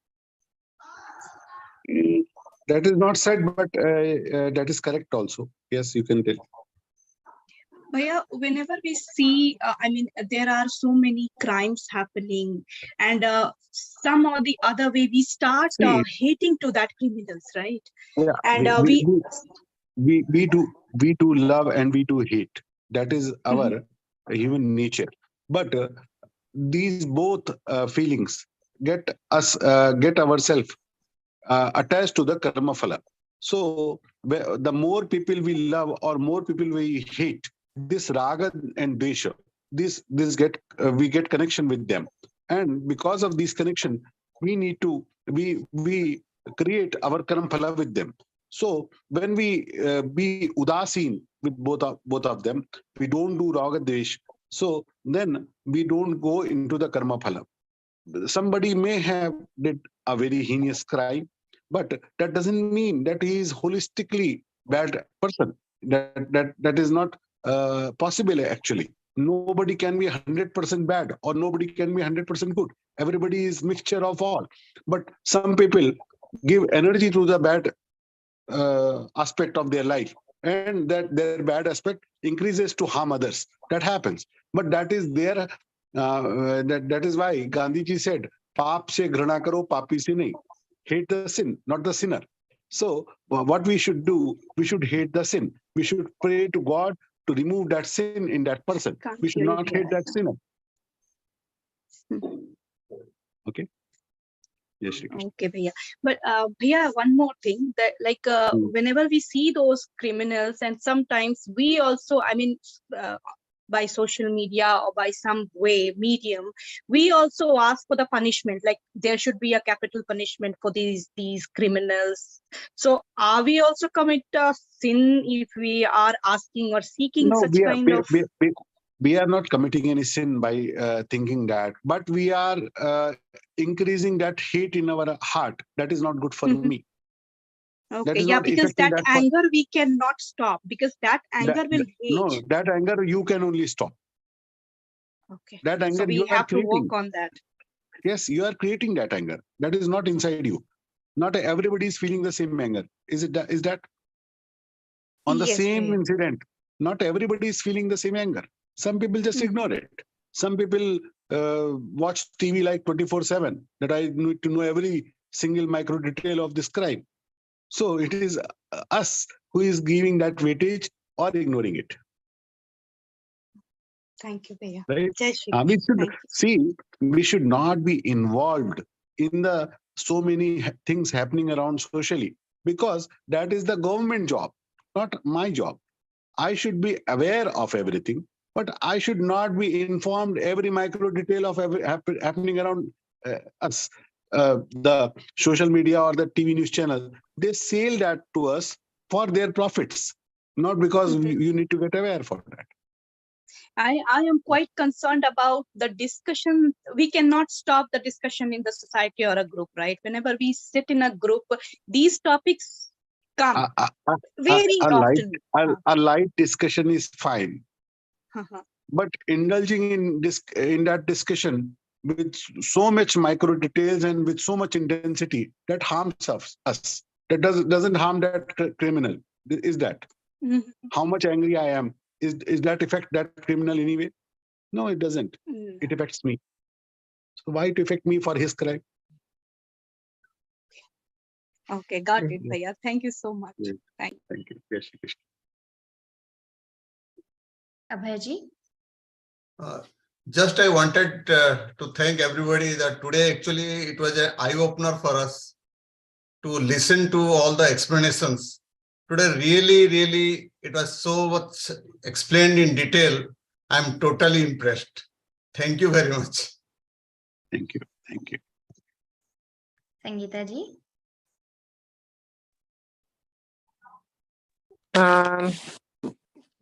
[SPEAKER 11] That is not said, but that is correct also. Yes, you can tell.
[SPEAKER 12] Bhaiya, whenever we see, there are so many crimes happening, and some or the other way we start
[SPEAKER 11] See,
[SPEAKER 12] hating to that criminals, right?
[SPEAKER 11] yeah,
[SPEAKER 12] And
[SPEAKER 11] we do love and we do hate. That is our human nature. But these both feelings get ourselves attached to the karma phala. So the more people we love or more people we hate, this raga and desha, we get connection with them, and because of this connection, we need to we create our karma phala with them. So when we be udasin with both of them, we don't do raga desh. So then we don't go into the karma phala. Somebody may have did a very heinous crime, but that doesn't mean that he is holistically bad person. That is not possible actually. Nobody can be 100% bad or nobody can be 100% good. Everybody is mixture of all. But some people give energy to the bad aspect of their life, and that their bad aspect increases to harm others. That happens. But that is their that is why Gandhiji said, "Paap se ghrana karo, papi se nahi." Hate the sin, not the sinner. So what we should do, we should hate the sin. We should pray to God to remove that sin in that person. We should not hate that sinner. Okay. Yes, Shri Krishna.
[SPEAKER 12] Okay, Bhaiya. But Bhaiya, one more thing, that whenever we see those criminals, and sometimes we also, by social media or by some way, medium, we also ask for the punishment, like there should be a capital punishment for these criminals. So are we also commit a sin if we are asking or seeking
[SPEAKER 11] No,
[SPEAKER 12] such kind of...
[SPEAKER 11] we are not committing any sin by thinking that, but we are increasing that hate in our heart. That is not good for me.
[SPEAKER 12] Okay, yeah, because that anger we cannot stop, because that anger will hate.
[SPEAKER 11] No, that anger you can only stop.
[SPEAKER 12] Okay.
[SPEAKER 11] That anger
[SPEAKER 12] so we
[SPEAKER 11] you
[SPEAKER 12] have
[SPEAKER 11] are creating.
[SPEAKER 12] to work on that.
[SPEAKER 11] Yes, you are creating that anger. That is not inside you. Not everybody is feeling the same anger. Is that on the
[SPEAKER 12] Yes,
[SPEAKER 11] same
[SPEAKER 12] Bhaiya.
[SPEAKER 11] incident? Not everybody is feeling the same anger. Some people just ignore it. Some people watch TV like 24/7. That I need to know every single micro detail of this crime. So it is us who is giving that weightage or ignoring it.
[SPEAKER 12] Thank you, Bhaiya.
[SPEAKER 11] Right?
[SPEAKER 12] Jai Shri
[SPEAKER 11] We
[SPEAKER 12] Krishna.
[SPEAKER 11] should
[SPEAKER 12] Thank you.
[SPEAKER 11] see. We should not be involved in the so many things happening around socially, because that is the government job, not my job. I should be aware of everything, but I should not be informed every micro detail of happening around us. The social media or the TV news channel, they sell that to us for their profits, not because you need to get aware for that.
[SPEAKER 12] I am quite concerned about the discussion. We cannot stop the discussion in the society or a group, right? Whenever we sit in a group, these topics come very often.
[SPEAKER 11] A light discussion is fine, but indulging in that discussion with so much micro details and with so much intensity, that harms us. That doesn't harm that criminal. Is that how much angry I am? Is that affect that criminal anyway? No, it doesn't. It affects me. So why to affect me for his crime?
[SPEAKER 12] Okay, got it, Bhaiya. Thank you so much.
[SPEAKER 11] Yeah.
[SPEAKER 12] Thank
[SPEAKER 11] you. Yes, Shri Krishna.
[SPEAKER 9] Abhayji?
[SPEAKER 13] Just I wanted to thank everybody that today actually it was an eye-opener for us to listen to all the explanations. Today really it was so much explained in detail. I'm totally impressed. Thank you very much.
[SPEAKER 11] Thank you. Thank you.
[SPEAKER 9] Sangeeta ji?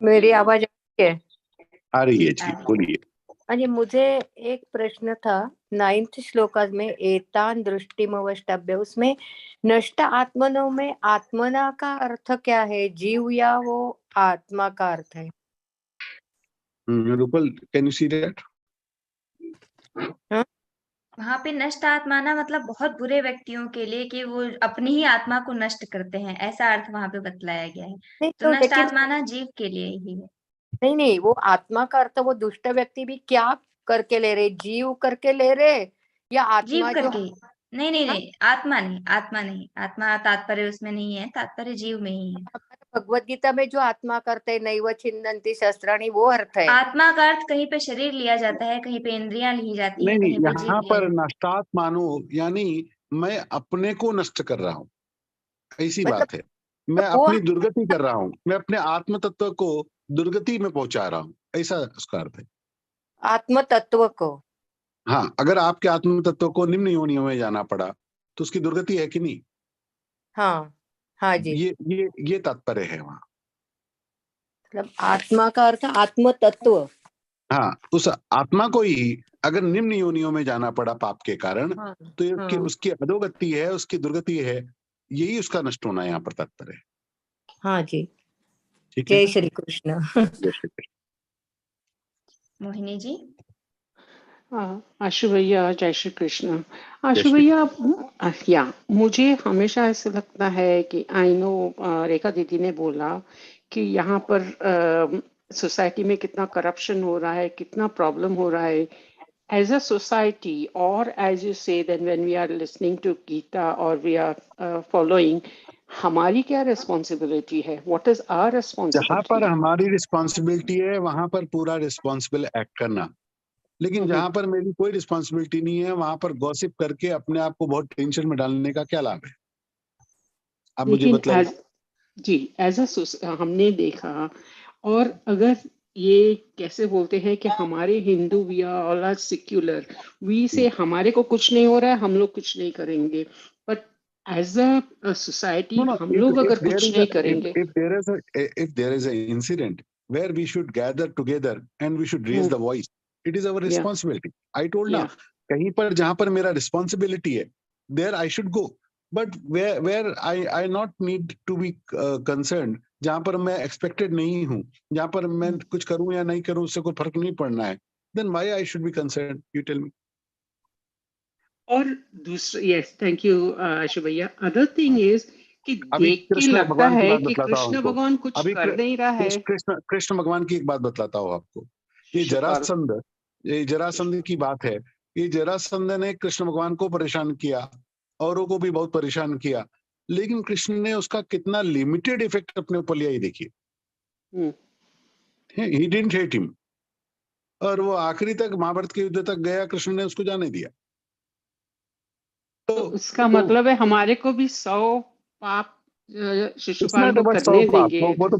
[SPEAKER 14] मेरी आवाज आ रही है?
[SPEAKER 11] आ रही है जी, बोलिए।
[SPEAKER 14] अरे मुझे एक प्रश्न था 9th श्लोका में एतान दृष्टिमवष्टभ्य, उसमें नष्ट आत्मनो में आत्मना का अर्थ क्या है? जीव या वो आत्मा का अर्थ है?
[SPEAKER 11] Rupal, can you see that?
[SPEAKER 15] वहां पे नष्ट आत्माना मतलब बहुत बुरे व्यक्तियों के लिए कि वो अपनी ही आत्मा को नष्ट करते हैं, ऐसा अर्थ वहां पे बतलाया गया है।
[SPEAKER 14] नहीं
[SPEAKER 15] तो
[SPEAKER 14] तो
[SPEAKER 15] नष्ट
[SPEAKER 14] लेकिन
[SPEAKER 15] आत्माना जीव के लिए ही है।
[SPEAKER 14] नहीं नहीं, वो आत्मा का अर्थ वो दुष्ट व्यक्ति भी क्या करके ले रहे, जीव करके ले रहे या
[SPEAKER 15] जीव
[SPEAKER 14] आत्मा जो?
[SPEAKER 15] करके नहीं नहीं
[SPEAKER 14] हाँ?
[SPEAKER 15] नहीं, आत्मा नहीं, आत्मा नहीं, आत्मा तात्पर्य उसमें नहीं है, तात्पर्य जीव में ही है।
[SPEAKER 14] हमारे भगवत गीता में जो आत्मा करते नैव छिन्दन्ति शस्त्राणि, वो अर्थ है।
[SPEAKER 15] आत्मा का अर्थ कहीं पे शरीर लिया जाता है, कहीं पे इंद्रियां ली जाती
[SPEAKER 11] नहीं
[SPEAKER 15] हैं,
[SPEAKER 11] नहीं,
[SPEAKER 15] कहीं पे जीव
[SPEAKER 11] यहाँ
[SPEAKER 15] लिया
[SPEAKER 11] पर
[SPEAKER 15] जाता है।
[SPEAKER 11] नष्टात मानो यानी मैं अपने को नष्ट कर रहा हूँ, ऐसी
[SPEAKER 14] मतलब
[SPEAKER 11] बात है। मैं
[SPEAKER 14] वो
[SPEAKER 11] अपनी दुर्गति कर रहा हूँ, मैं अपने आत्म तत्व को दुर्गति में पहुंचा रहा हूँ, ऐसा उसका अर्थ है।
[SPEAKER 14] आत्म तत्व को,
[SPEAKER 11] हाँ, अगर आपके आत्म तत्व को निम्न योनियों में जाना पड़ा तो उसकी दुर्गति है कि नहीं?
[SPEAKER 14] हाँ हाँ जी,
[SPEAKER 11] ये तात्पर्य है वहाँ।
[SPEAKER 14] मतलब आत्मा का अर्थ आत्म तत्व।
[SPEAKER 11] हाँ, उस आत्मा को ही अगर निम्न योनियों में जाना पड़ा पाप के कारण,
[SPEAKER 14] हाँ,
[SPEAKER 11] तो
[SPEAKER 14] हाँ।
[SPEAKER 11] उसकी अधोगति है, उसकी दुर्गति है, यही उसका नष्ट होना यहाँ पर तात्पर्य है।
[SPEAKER 14] हाँ जी,
[SPEAKER 11] ठीक है
[SPEAKER 14] जय
[SPEAKER 11] ना?
[SPEAKER 14] श्री कृष्ण।
[SPEAKER 11] जय श्री कृष्ण।
[SPEAKER 15] मोहिनी जी।
[SPEAKER 16] आशु भैया, जय श्री कृष्ण। आशु
[SPEAKER 11] श्री
[SPEAKER 16] भैया, या मुझे हमेशा ऐसा लगता है कि आई नो रेखा दीदी ने बोला कि यहाँ पर सोसाइटी में कितना करप्शन हो रहा है, कितना प्रॉब्लम हो रहा है। एज अ सोसाइटी और as you say then when we are listening to Gita और वी आर फॉलोइंग, हमारी क्या रिस्पॉन्सिबिलिटी है? व्हाट इज आवर
[SPEAKER 11] जहाँ
[SPEAKER 16] रिस्पॉन्सिबिलिटी?
[SPEAKER 11] पर हमारी रिस्पॉन्सिबिलिटी है वहां पर पूरा रिस्पॉन्सिबल एक्ट करना, लेकिन जहां पर मेरी कोई रिस्पॉन्सिबिलिटी नहीं है वहां पर गॉसिप करके अपने आप को बहुत टेंशन में डालने का क्या लाभ है? आप मुझे
[SPEAKER 16] लेकिन
[SPEAKER 11] बताइए।
[SPEAKER 16] एज अ हमने देखा, और अगर ये कैसे बोलते हैं कि हमारे Hindu we are all are secular, we say हमारे को कुछ नहीं हो रहा है, हम लोग कुछ नहीं करेंगे, but as a society
[SPEAKER 11] No, no.
[SPEAKER 16] हम लोग
[SPEAKER 11] If
[SPEAKER 16] अगर
[SPEAKER 11] there
[SPEAKER 16] कुछ
[SPEAKER 11] is
[SPEAKER 16] नहीं करेंगे,
[SPEAKER 11] if there is an incident where we should gather together and we should raise the voice, it is our
[SPEAKER 16] या
[SPEAKER 11] responsibility. I told ना,
[SPEAKER 16] या
[SPEAKER 11] कहीं पर जहां पर मेरा responsibility है, there I should go. But where I not need to be concerned, जहां पर मैं expected नहीं हूँ, जहां पर मैं कुछ करूं या नहीं करूं उससे कोई फर्क नहीं पड़ना है, then why I should be concerned? You tell me.
[SPEAKER 16] और दूसरा, यस थैंक यू आशु भैया, अदर थिंग इज कि
[SPEAKER 11] अभी
[SPEAKER 16] देख के
[SPEAKER 11] कृष्ण
[SPEAKER 16] लगता
[SPEAKER 11] भगवान की
[SPEAKER 16] है
[SPEAKER 11] बात
[SPEAKER 16] कि
[SPEAKER 11] बतलाता हूँ
[SPEAKER 16] कृष्ण
[SPEAKER 11] आपको।
[SPEAKER 16] भगवान कुछ
[SPEAKER 11] अभी
[SPEAKER 16] कर नहीं रहा है।
[SPEAKER 11] कृष्ण भगवान की एक बात बतलाता हूँ आपको।
[SPEAKER 16] शुक्र।
[SPEAKER 11] ये जरासंध की बात है। ये जरासंध ने कृष्ण भगवान को परेशान किया, औरों को भी बहुत परेशान किया, लेकिन कृष्ण ने उसका कितना लिमिटेड इफेक्ट अपने ऊपर लिया, ये देखिए। ही डिडंट हेट हिम, और वो आखिरी तक महाभारत के युद्ध तक गया, कृष्ण ने उसको जाने दिया।
[SPEAKER 16] तो उसका मतलब है हमारे को भी 100 पाप शिशुपाल को करने देंगे।
[SPEAKER 11] वो तो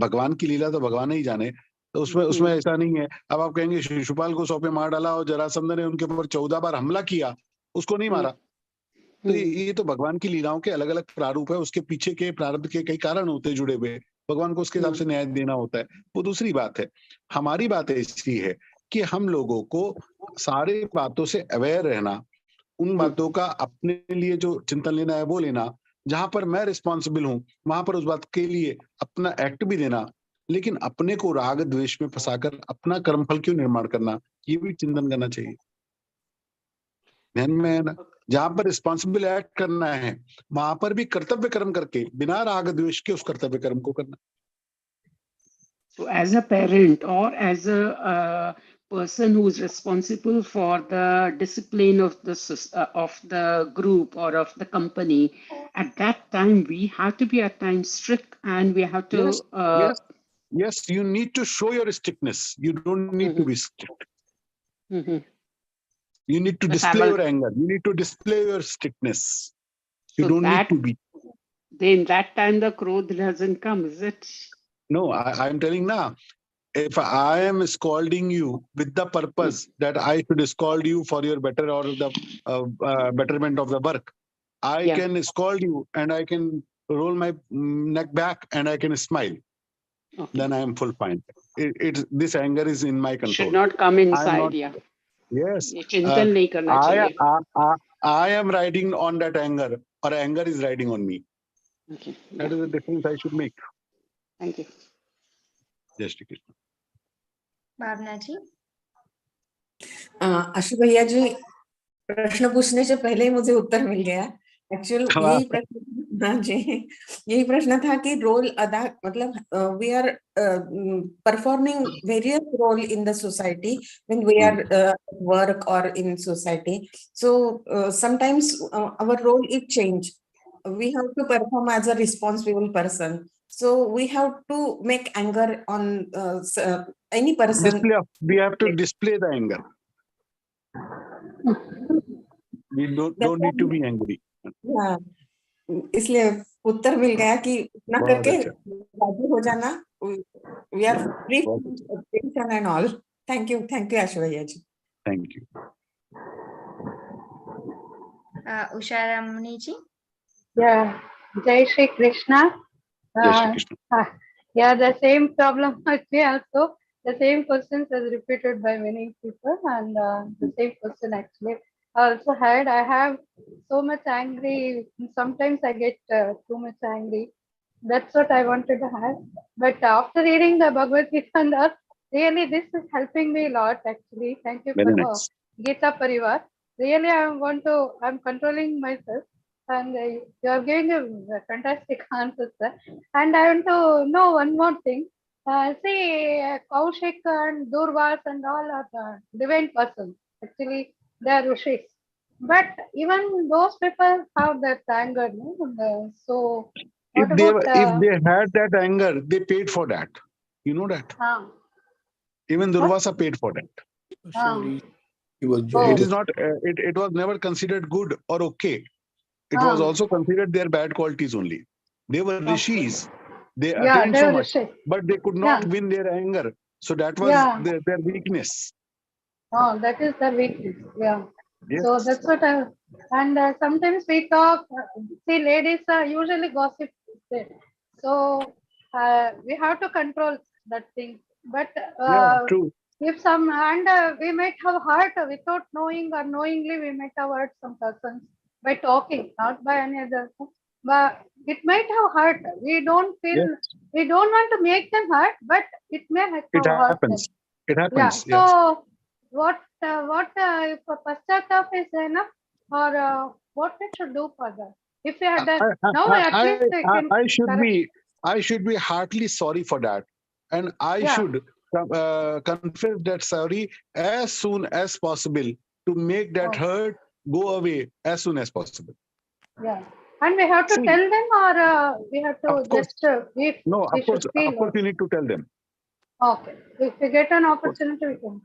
[SPEAKER 11] भगवान की लीला तो भगवान ही जाने। तो उसमें ऐसा नहीं है। अब आप कहेंगे शिशुपाल को 100 पे मार डाला और जरासंध ने उनके ऊपर 14 बार हमला किया, उसको नहीं मारा। तो ये तो भगवान की लीलाओं के अलग अलग प्रारूप है, उसके पीछे के प्रारब्ध के कई कारण होते हैं जुड़े हुए, भगवान को उसके हिसाब से न्याय देना होता है, वो दूसरी बात है। हमारी बात ऐसी है कि हम लोगों को सारे बातों से अवेयर रहना, उन बातों का अपने लिए जो चिंतन लेना है वो लेना, जहां पर मैं रिस्पॉन्सिबल हूं वहां पर उस बात के लिए अपना एक्ट भी देना, लेकिन अपने को राग द्वेष में फंसाकर अपना कर्मफल क्यों निर्माण करना, ये भी चिंतन करना चाहिए। ध्यान में है ना? जहां पर रिस्पॉन्सिबल एक्ट करना है वहां पर भी कर्तव्य कर्म करके बिना राग द्वेष के उस कर्तव्य कर्म को करना।
[SPEAKER 16] So as a parent or as a person who is responsible for the discipline of the group or of the company, at that time we have to be at times strict, and we have to
[SPEAKER 11] Yes, you need to show your strictness. You don't need to be strict. You need to display your anger. You need to display your strictness. You
[SPEAKER 16] so
[SPEAKER 11] don't
[SPEAKER 16] that,
[SPEAKER 11] need to be.
[SPEAKER 16] then that time the krodh doesn't come, is it?
[SPEAKER 11] No, I'm telling now, if I am scolding you with the purpose that I should scold you for your better or the betterment of the work, I can scold you and I can roll my neck back and I can smile. Then I am full fine. This anger is in my control.
[SPEAKER 16] Should not come inside,
[SPEAKER 11] Yes.
[SPEAKER 16] ये चिंतन नहीं करना चाहिए।
[SPEAKER 11] I am riding on that anger, or anger is riding on me.
[SPEAKER 16] Okay.
[SPEAKER 11] That is the difference I should make.
[SPEAKER 16] Thank you.
[SPEAKER 11] जय श्री कृष्ण।
[SPEAKER 15] भावना जी।
[SPEAKER 17] आशु भैया जी, प्रश्न पूछने से पहले ही मुझे उत्तर मिल गया। एक्चुअल यही प्रश्न, हाँ जी, यही प्रश्न था कि रोल अदा, मतलब we are performing various role in the society when we are work और in society, so sometimes our role is change. We have to perform as a responsible person, so we have to make anger on any person.
[SPEAKER 11] We have to display the anger. We don't need to be angry.
[SPEAKER 17] हाँ, इसलिए उत्तर मिल गया कि इतना करके राजी हो जाना. We are free from tension and all. Thank you आशु भैया जी.
[SPEAKER 11] Thank you.
[SPEAKER 15] Usha Ramani ji.
[SPEAKER 18] Yeah, Jai Shri Krishna.
[SPEAKER 11] Jai Shri Krishna.
[SPEAKER 18] Yeah, the same problem with me also. The same questions is repeated by many people, and the same question actually I also had. I have so much angry. Sometimes I get too much angry. That's what I wanted to have. But after reading the Bhagavad Gita, and all, really this is helping me a lot actually. Thank you
[SPEAKER 11] Very
[SPEAKER 18] for
[SPEAKER 11] nice.
[SPEAKER 18] Geeta Parivar. Really, I'm controlling myself. And you are giving a fantastic answer, sir. And I want to know one more thing. See, Kaushik and Durvas and all are divine persons. Actually, they are rishis. But even those people have that anger. No? So, what
[SPEAKER 11] If they had that anger, they paid for that. You know that. Even Durvasa paid for that. It is not. It was never considered good or okay. It was also considered their bad qualities only. They were rishis. They attained so much, but they could not win their anger. So that was their weakness.
[SPEAKER 18] Oh, that is the weakness. Yeah.
[SPEAKER 11] Yes.
[SPEAKER 18] So that's what I. And sometimes we talk. See, ladies usually gossip. So we have to control that thing. But
[SPEAKER 11] true.
[SPEAKER 18] if some, and we might have hurt without knowing, or knowingly we might have hurt some persons by talking, not by any other. But it might have hurt. We don't feel. We don't want to make them hurt, but it may have hurt them.
[SPEAKER 11] It happens.
[SPEAKER 18] Yeah. So what if Paschatap is enough, or what we should do further? If we had that, now at least we can.
[SPEAKER 11] I should be heartily sorry for that, and I should confess that sorry as soon as possible to make that hurt go away as soon as possible.
[SPEAKER 18] Yeah, and we have to tell them, or we have to just
[SPEAKER 11] no. Of course, you need to tell them.
[SPEAKER 18] Okay, if we get an opportunity, we can.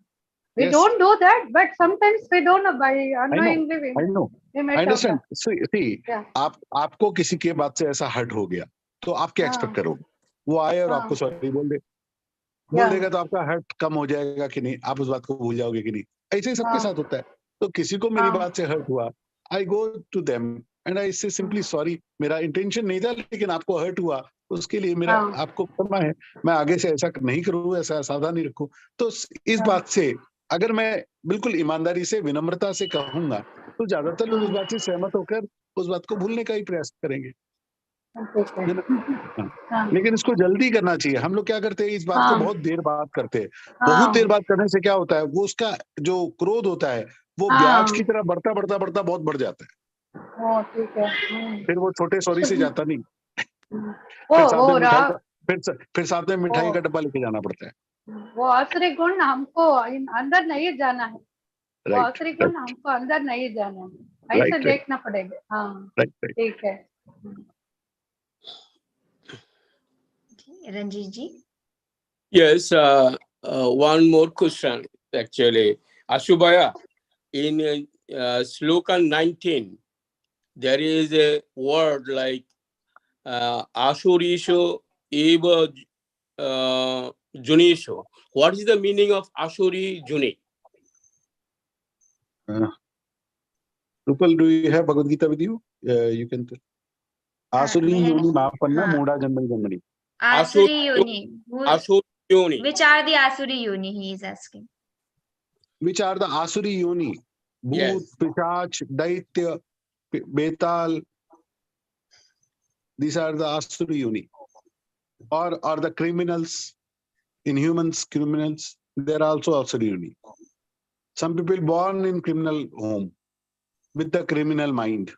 [SPEAKER 18] We don't do that, but sometimes we don't know by unknowingly.
[SPEAKER 11] I know. I understand. See, आपको किसी के बात से ऐसा hurt हो गया, तो आप क्या एक्सपेक्ट करोगे? वो आए और आपको सॉरी बोल देगा, तो आपका हर्ट कम हो जाएगा कि नहीं? आप उस बात को भूल जाओगे कि नहीं? ऐसे ही सबके साथ होता है. तो किसी को मेरी बात से हर्ट हुआ, I go to them and I say simply sorry. मेरा इंटेंशन नहीं था, लेकिन आपको हर्ट हुआ, उसके लिए मेरा आपको क्षमा है. मैं आगे से ऐसा नहीं करूँ, ऐसा सावधानी रखूं. तो इस बात से अगर मैं बिल्कुल ईमानदारी से, विनम्रता से कहूंगा, तो ज्यादातर लोग उस बात से सहमत होकर उस बात को भूलने का ही प्रयास करेंगे. लेकिन इसको जल्दी करना चाहिए. हम लोग क्या करते हैं, इस बात को बहुत देर बाद करते हैं. बहुत देर बाद करने से क्या होता है, वो उसका जो क्रोध होता है वो ब्याज की तरह बढ़ता बहुत बढ़ जाता है. फिर वो छोटे सॉरी से जाता नहीं. फिर साथ में मिठाई का डब्बा लेके जाना पड़ता है.
[SPEAKER 18] वो आसुरी गुण हमको अंदर नहीं जाना है. वो आसुरी गुण हमको अंदर नहीं जाना है. ऐसे देखना पड़ेगा. हाँ, ठीक है.
[SPEAKER 15] Ranjit ji.
[SPEAKER 10] Yes, one more question actually. Ashubhaya, in Shloka 19, there is a word like Ashurisho Eva Junisho. What is the meaning of Ashuri Juni?
[SPEAKER 11] Rupal, do you have Bhagavad Gita with you? You can tell. Asuri Yoni Mapanna Moda Janmani.
[SPEAKER 15] Asuri Yoni. Asuri Yoni. Which are the Asuri Yoni, he is asking.
[SPEAKER 11] Which are the Asuri Yoni? Bhoot, Pichach, Daitya, Betal. These are the Asuri Yoni. Or the criminals. inhumans, criminals, they are also unique. Some people born in criminal home with the criminal mind.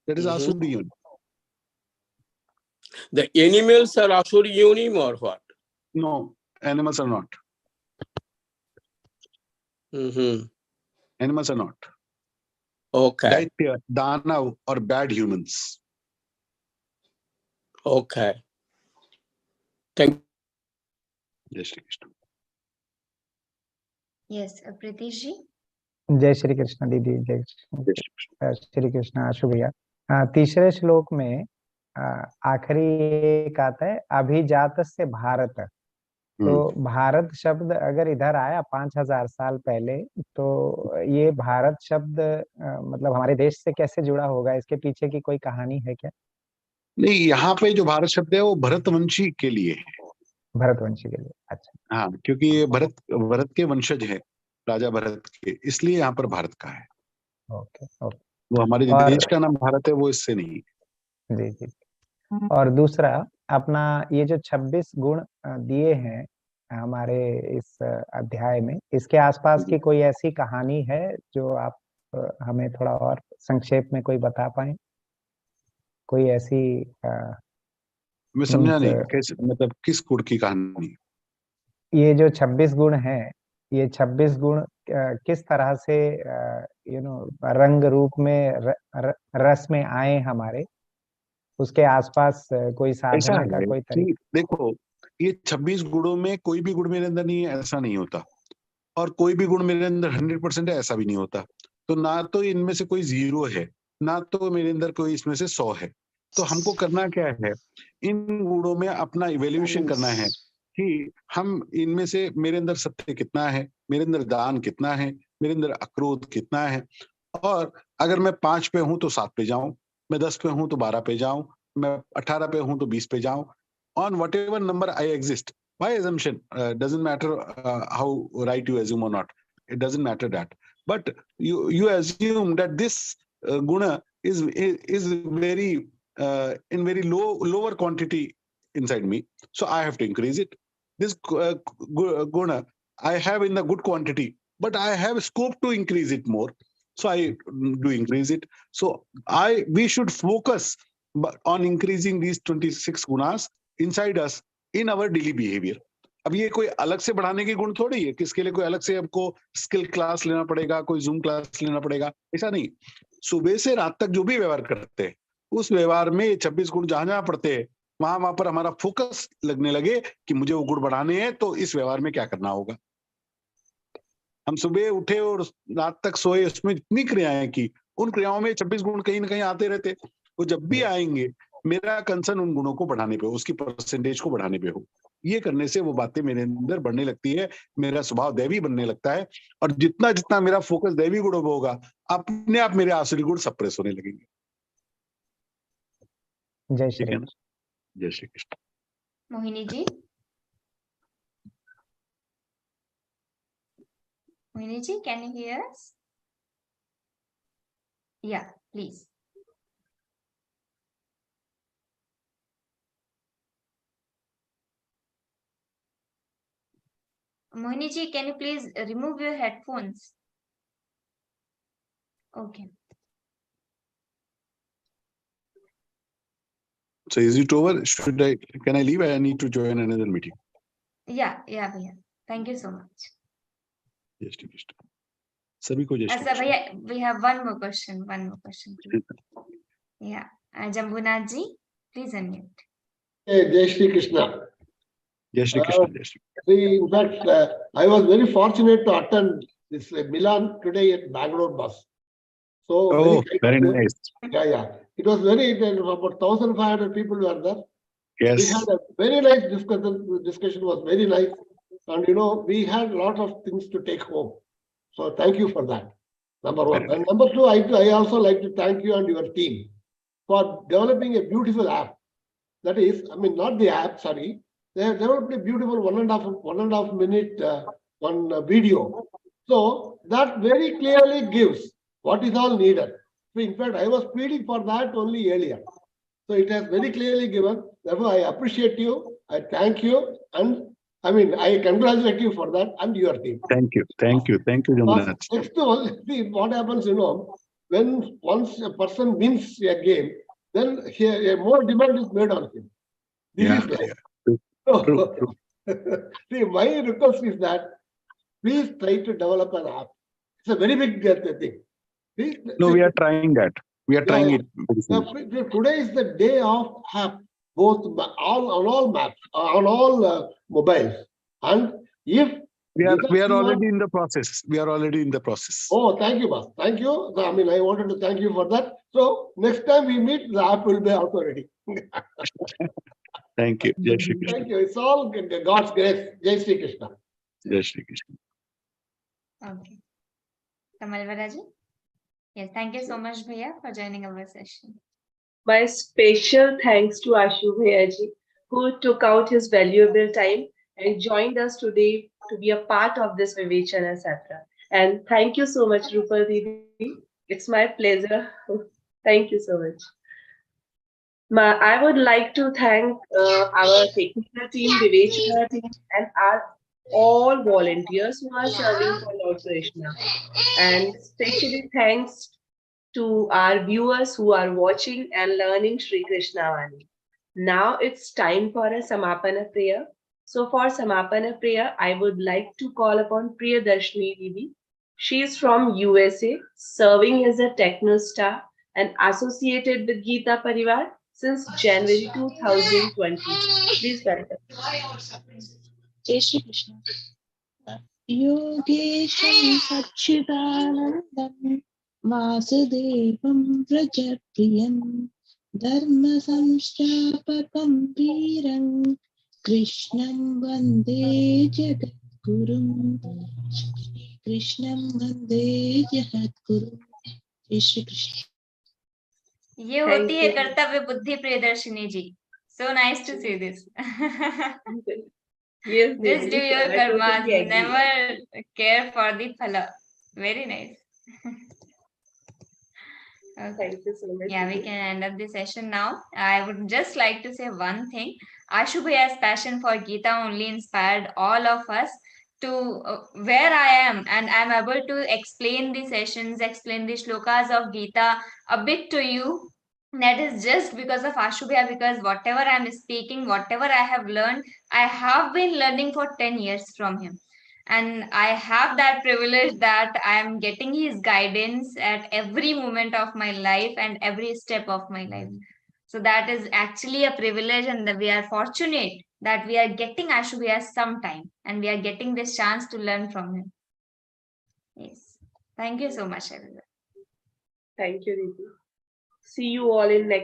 [SPEAKER 11] That is also the unique.
[SPEAKER 10] The animals are also unique or what?
[SPEAKER 11] No, animals are not. Animals are not.
[SPEAKER 10] Okay.
[SPEAKER 11] Daitya, Danav, or bad humans.
[SPEAKER 10] Okay. Thank
[SPEAKER 11] you. Jai Shri Krishna.
[SPEAKER 15] Yes, Pritish ji.
[SPEAKER 19] जय श्री कृष्ण दीदी, जय श्री कृष्ण। शुभ भैया, तीसरे श्लोक में आखिरी एक आता है अभिजात से भारत। तो भारत शब्द अगर इधर आया 5000 साल पहले, तो ये भारत शब्द मतलब हमारे देश से कैसे जुड़ा होगा? इसके पीछे की कोई कहानी है क्या?
[SPEAKER 11] नहीं, यहाँ पे जो भारत शब्द है वो भरतवंशी के लिए है।
[SPEAKER 19] भरतवंशी के लिए, अच्छा।
[SPEAKER 11] हाँ, क्योंकि ये भरत के वंशज है, राजा भरत के, इसलिए यहाँ पर भारत का है।
[SPEAKER 19] Okay, okay.
[SPEAKER 11] वो हमारे देश का नाम भारत है, वो इससे नहीं।
[SPEAKER 19] जी जी। और दूसरा अपना ये जो 26 गुण दिए हैं हमारे इस अध्याय में, इसके आसपास की कोई ऐसी कहानी है जो आप हमें थोड़ा और संक्षेप में कोई बता पाए? कोई ऐसी
[SPEAKER 11] मैं समझा नहीं, कैसे, मतलब किस गुण की कहानी?
[SPEAKER 19] ये जो 26 गुण हैं, ये 26 गुण किस तरह से रंग रूप में रस में आए हमारे, उसके आसपास कोई साधना का कोई तरीका?
[SPEAKER 11] देखो, ये 26 गुणों में कोई भी गुण मेरे अंदर नहीं है ऐसा नहीं होता, और कोई भी गुण मेरे अंदर 100% है ऐसा भी नहीं होता। तो ना तो इनमें से कोई 0 है, ना तो मेरे अंदर कोई इसमें से 100 है। तो हमको करना क्या है, इन गुणों में अपना इवेल्युएशन करना है कि हम इनमें से, मेरे अंदर सत्य कितना है, मेरे अंदर दान कितना है, मेरे अंदर अक्रोध कितना है। और अगर मैं 5 पे हूं तो 7 पे जाऊं, मैं 10 पे हूं तो 12 पे जाऊं, मैं 18 पे हूं तो 20 पे जाऊं। On what ever number I exist, by assumption, doesn't matter how right you assume or not, it doesn't matter that, but you assume that this guna is very in very lower quantity inside me, so I have to increase it. This guna I have in the good quantity, but I have scope to increase it more, so I do increase it. So we should focus on increasing these 26 gunas inside us in our daily behavior. अब ये कोई अलग से बढ़ाने की गुण थोड़ी है, किसके लिए कोई अलग से आपको स्किल क्लास लेना पड़ेगा, कोई जूम क्लास लेना पड़ेगा, ऐसा नहीं। सुबह से रात तक जो भी व्यवहार करते हैं, उस व्यवहार में 26 गुण जहां पड़ते हैं, वहां पर हमारा फोकस लगने लगे कि मुझे वो गुण बढ़ाने हैं, तो इस व्यवहार में क्या करना होगा। हम सुबह उठे और रात तक सोए, उसमें जितनी क्रियाएं की, उन क्रियाओं में 26 गुण कहीं ना कहीं आते रहते। वो जब भी आएंगे, मेरा कंसर्न उन गुणों को बढ़ाने पे, उसकी परसेंटेज को बढ़ाने पे हो। ये करने से वो बातें मेरे अंदर बढ़ने लगती है, मेरा स्वभाव दैवी बनने लगता है, और जितना जितना मेरा फोकस दैवी गुणों पे होगा, अपने आप मेरे आसुरी गुण सप्रेस होने लगेंगे।
[SPEAKER 19] जय श्री कृष्ण।
[SPEAKER 11] जय Shri Krishna.
[SPEAKER 15] Mohini ji, Mohini ji, can you hear us? Yeah, please. Mohini ji, can you please remove your headphones? Okay.
[SPEAKER 11] So is it over? Can I leave? I need to join another meeting.
[SPEAKER 15] Yeah, bhaiya. Thank you so much.
[SPEAKER 11] Jai Shri Krishna. सभी को जय श्री कृष्ण।
[SPEAKER 15] भैया, we have one more question, please. Yeah, Jambunath ji, please unmute.
[SPEAKER 20] Jai Shri Krishna.
[SPEAKER 11] Jai Shri Krishna. Jai Shri
[SPEAKER 20] Krishna. In fact, I was very fortunate to attend this Milan today at Bangalore bus. So
[SPEAKER 11] very nice.
[SPEAKER 20] Yeah. It was about 1,500 people were there.
[SPEAKER 11] Yes.
[SPEAKER 20] We had a very nice discussion. Discussion was very nice, and we had a lot of things to take home. So thank you for that. Number one. And number two, I also like to thank you and your team for developing a beautiful app. That is, not the app, sorry. They have developed a beautiful one and a half minute one video. So that very clearly gives what is all needed. So in fact, I was pleading for that only earlier. So it has very clearly given. Therefore, I appreciate you. I thank you. And I mean, I congratulate you for that and your team.
[SPEAKER 11] Thank you. Thank you. Thank you, Jamunnath.
[SPEAKER 20] Next one, see what happens, when once a person wins a game, then a more demand is made on him. This is life.
[SPEAKER 11] True.
[SPEAKER 20] See, my request is that please try to develop an app. It's a very big thing. See,
[SPEAKER 11] No, we are trying that. We are trying it.
[SPEAKER 20] Today is the day of app, both on all maps, on all mobiles. And if
[SPEAKER 11] we are already in the process. We are already in the process.
[SPEAKER 20] Oh, thank you, boss. Thank you. I mean, I wanted to thank you for that. So next time we meet, the app will be also ready.
[SPEAKER 11] Thank you. Jai Shri Krishna.
[SPEAKER 20] Thank you. It's all God's grace. Jai Shri Krishna.
[SPEAKER 11] Jai Shri Krishna.
[SPEAKER 15] Okay. Kamalvaraji? Yes, thank you so much, Bhaiya, for joining our session.
[SPEAKER 6] My special thanks to Ashu Bhaiyaji, who took out his valuable time and joined us today to be a part of this Vivechana Satra. And thank you so much, Rupal Didi. It's my pleasure. Thank you so much. I would like to thank our technical team, Vivechana team, and all volunteers who are serving for Lord Krishna. And especially thanks to our viewers who are watching and learning Shri Krishna Vani. Now it's time for a Samapana prayer. So for Samapana prayer, I would like to call upon Priyadarshini Didi. She is from USA, serving as a techno star and associated with Geeta Parivar since January 2020. Please welcome.
[SPEAKER 21] Jai Shri Krishna. Yogesham Satchidanandam Vasudevam Prajapriyam Dharma Samstapakam Veeram Krishnam Vande Jagadgurum Krishnam Vande Jagadgurum. Jai Shri Krishna.
[SPEAKER 15] ये होती है कर्तव्य बुद्धि प्रियदर्शिनी जी. So nice to see this.
[SPEAKER 6] Yes,
[SPEAKER 15] just do your karma, never care for the phala. Very nice. Okay.
[SPEAKER 6] Thank you so much.
[SPEAKER 15] Yeah, we can end up the session now. I would just like to say one thing. Ashu Bhaiya's passion for Geeta only inspired all of us to where I am, and I'm able to explain the sessions, explain the shlokas of Geeta a bit to you. That is just because of Ashu Bhaiya, because whatever I'm speaking, whatever I have learned, I have been learning for 10 years from him. And I have that privilege that I am getting his guidance at every moment of my life and every step of my life. So that is actually a privilege, and we are fortunate that we are getting Ashu Bhaiya sometime and we are getting this chance to learn from him. Yes. Thank you so much, everyone.
[SPEAKER 6] Thank you, Didi. See you all in next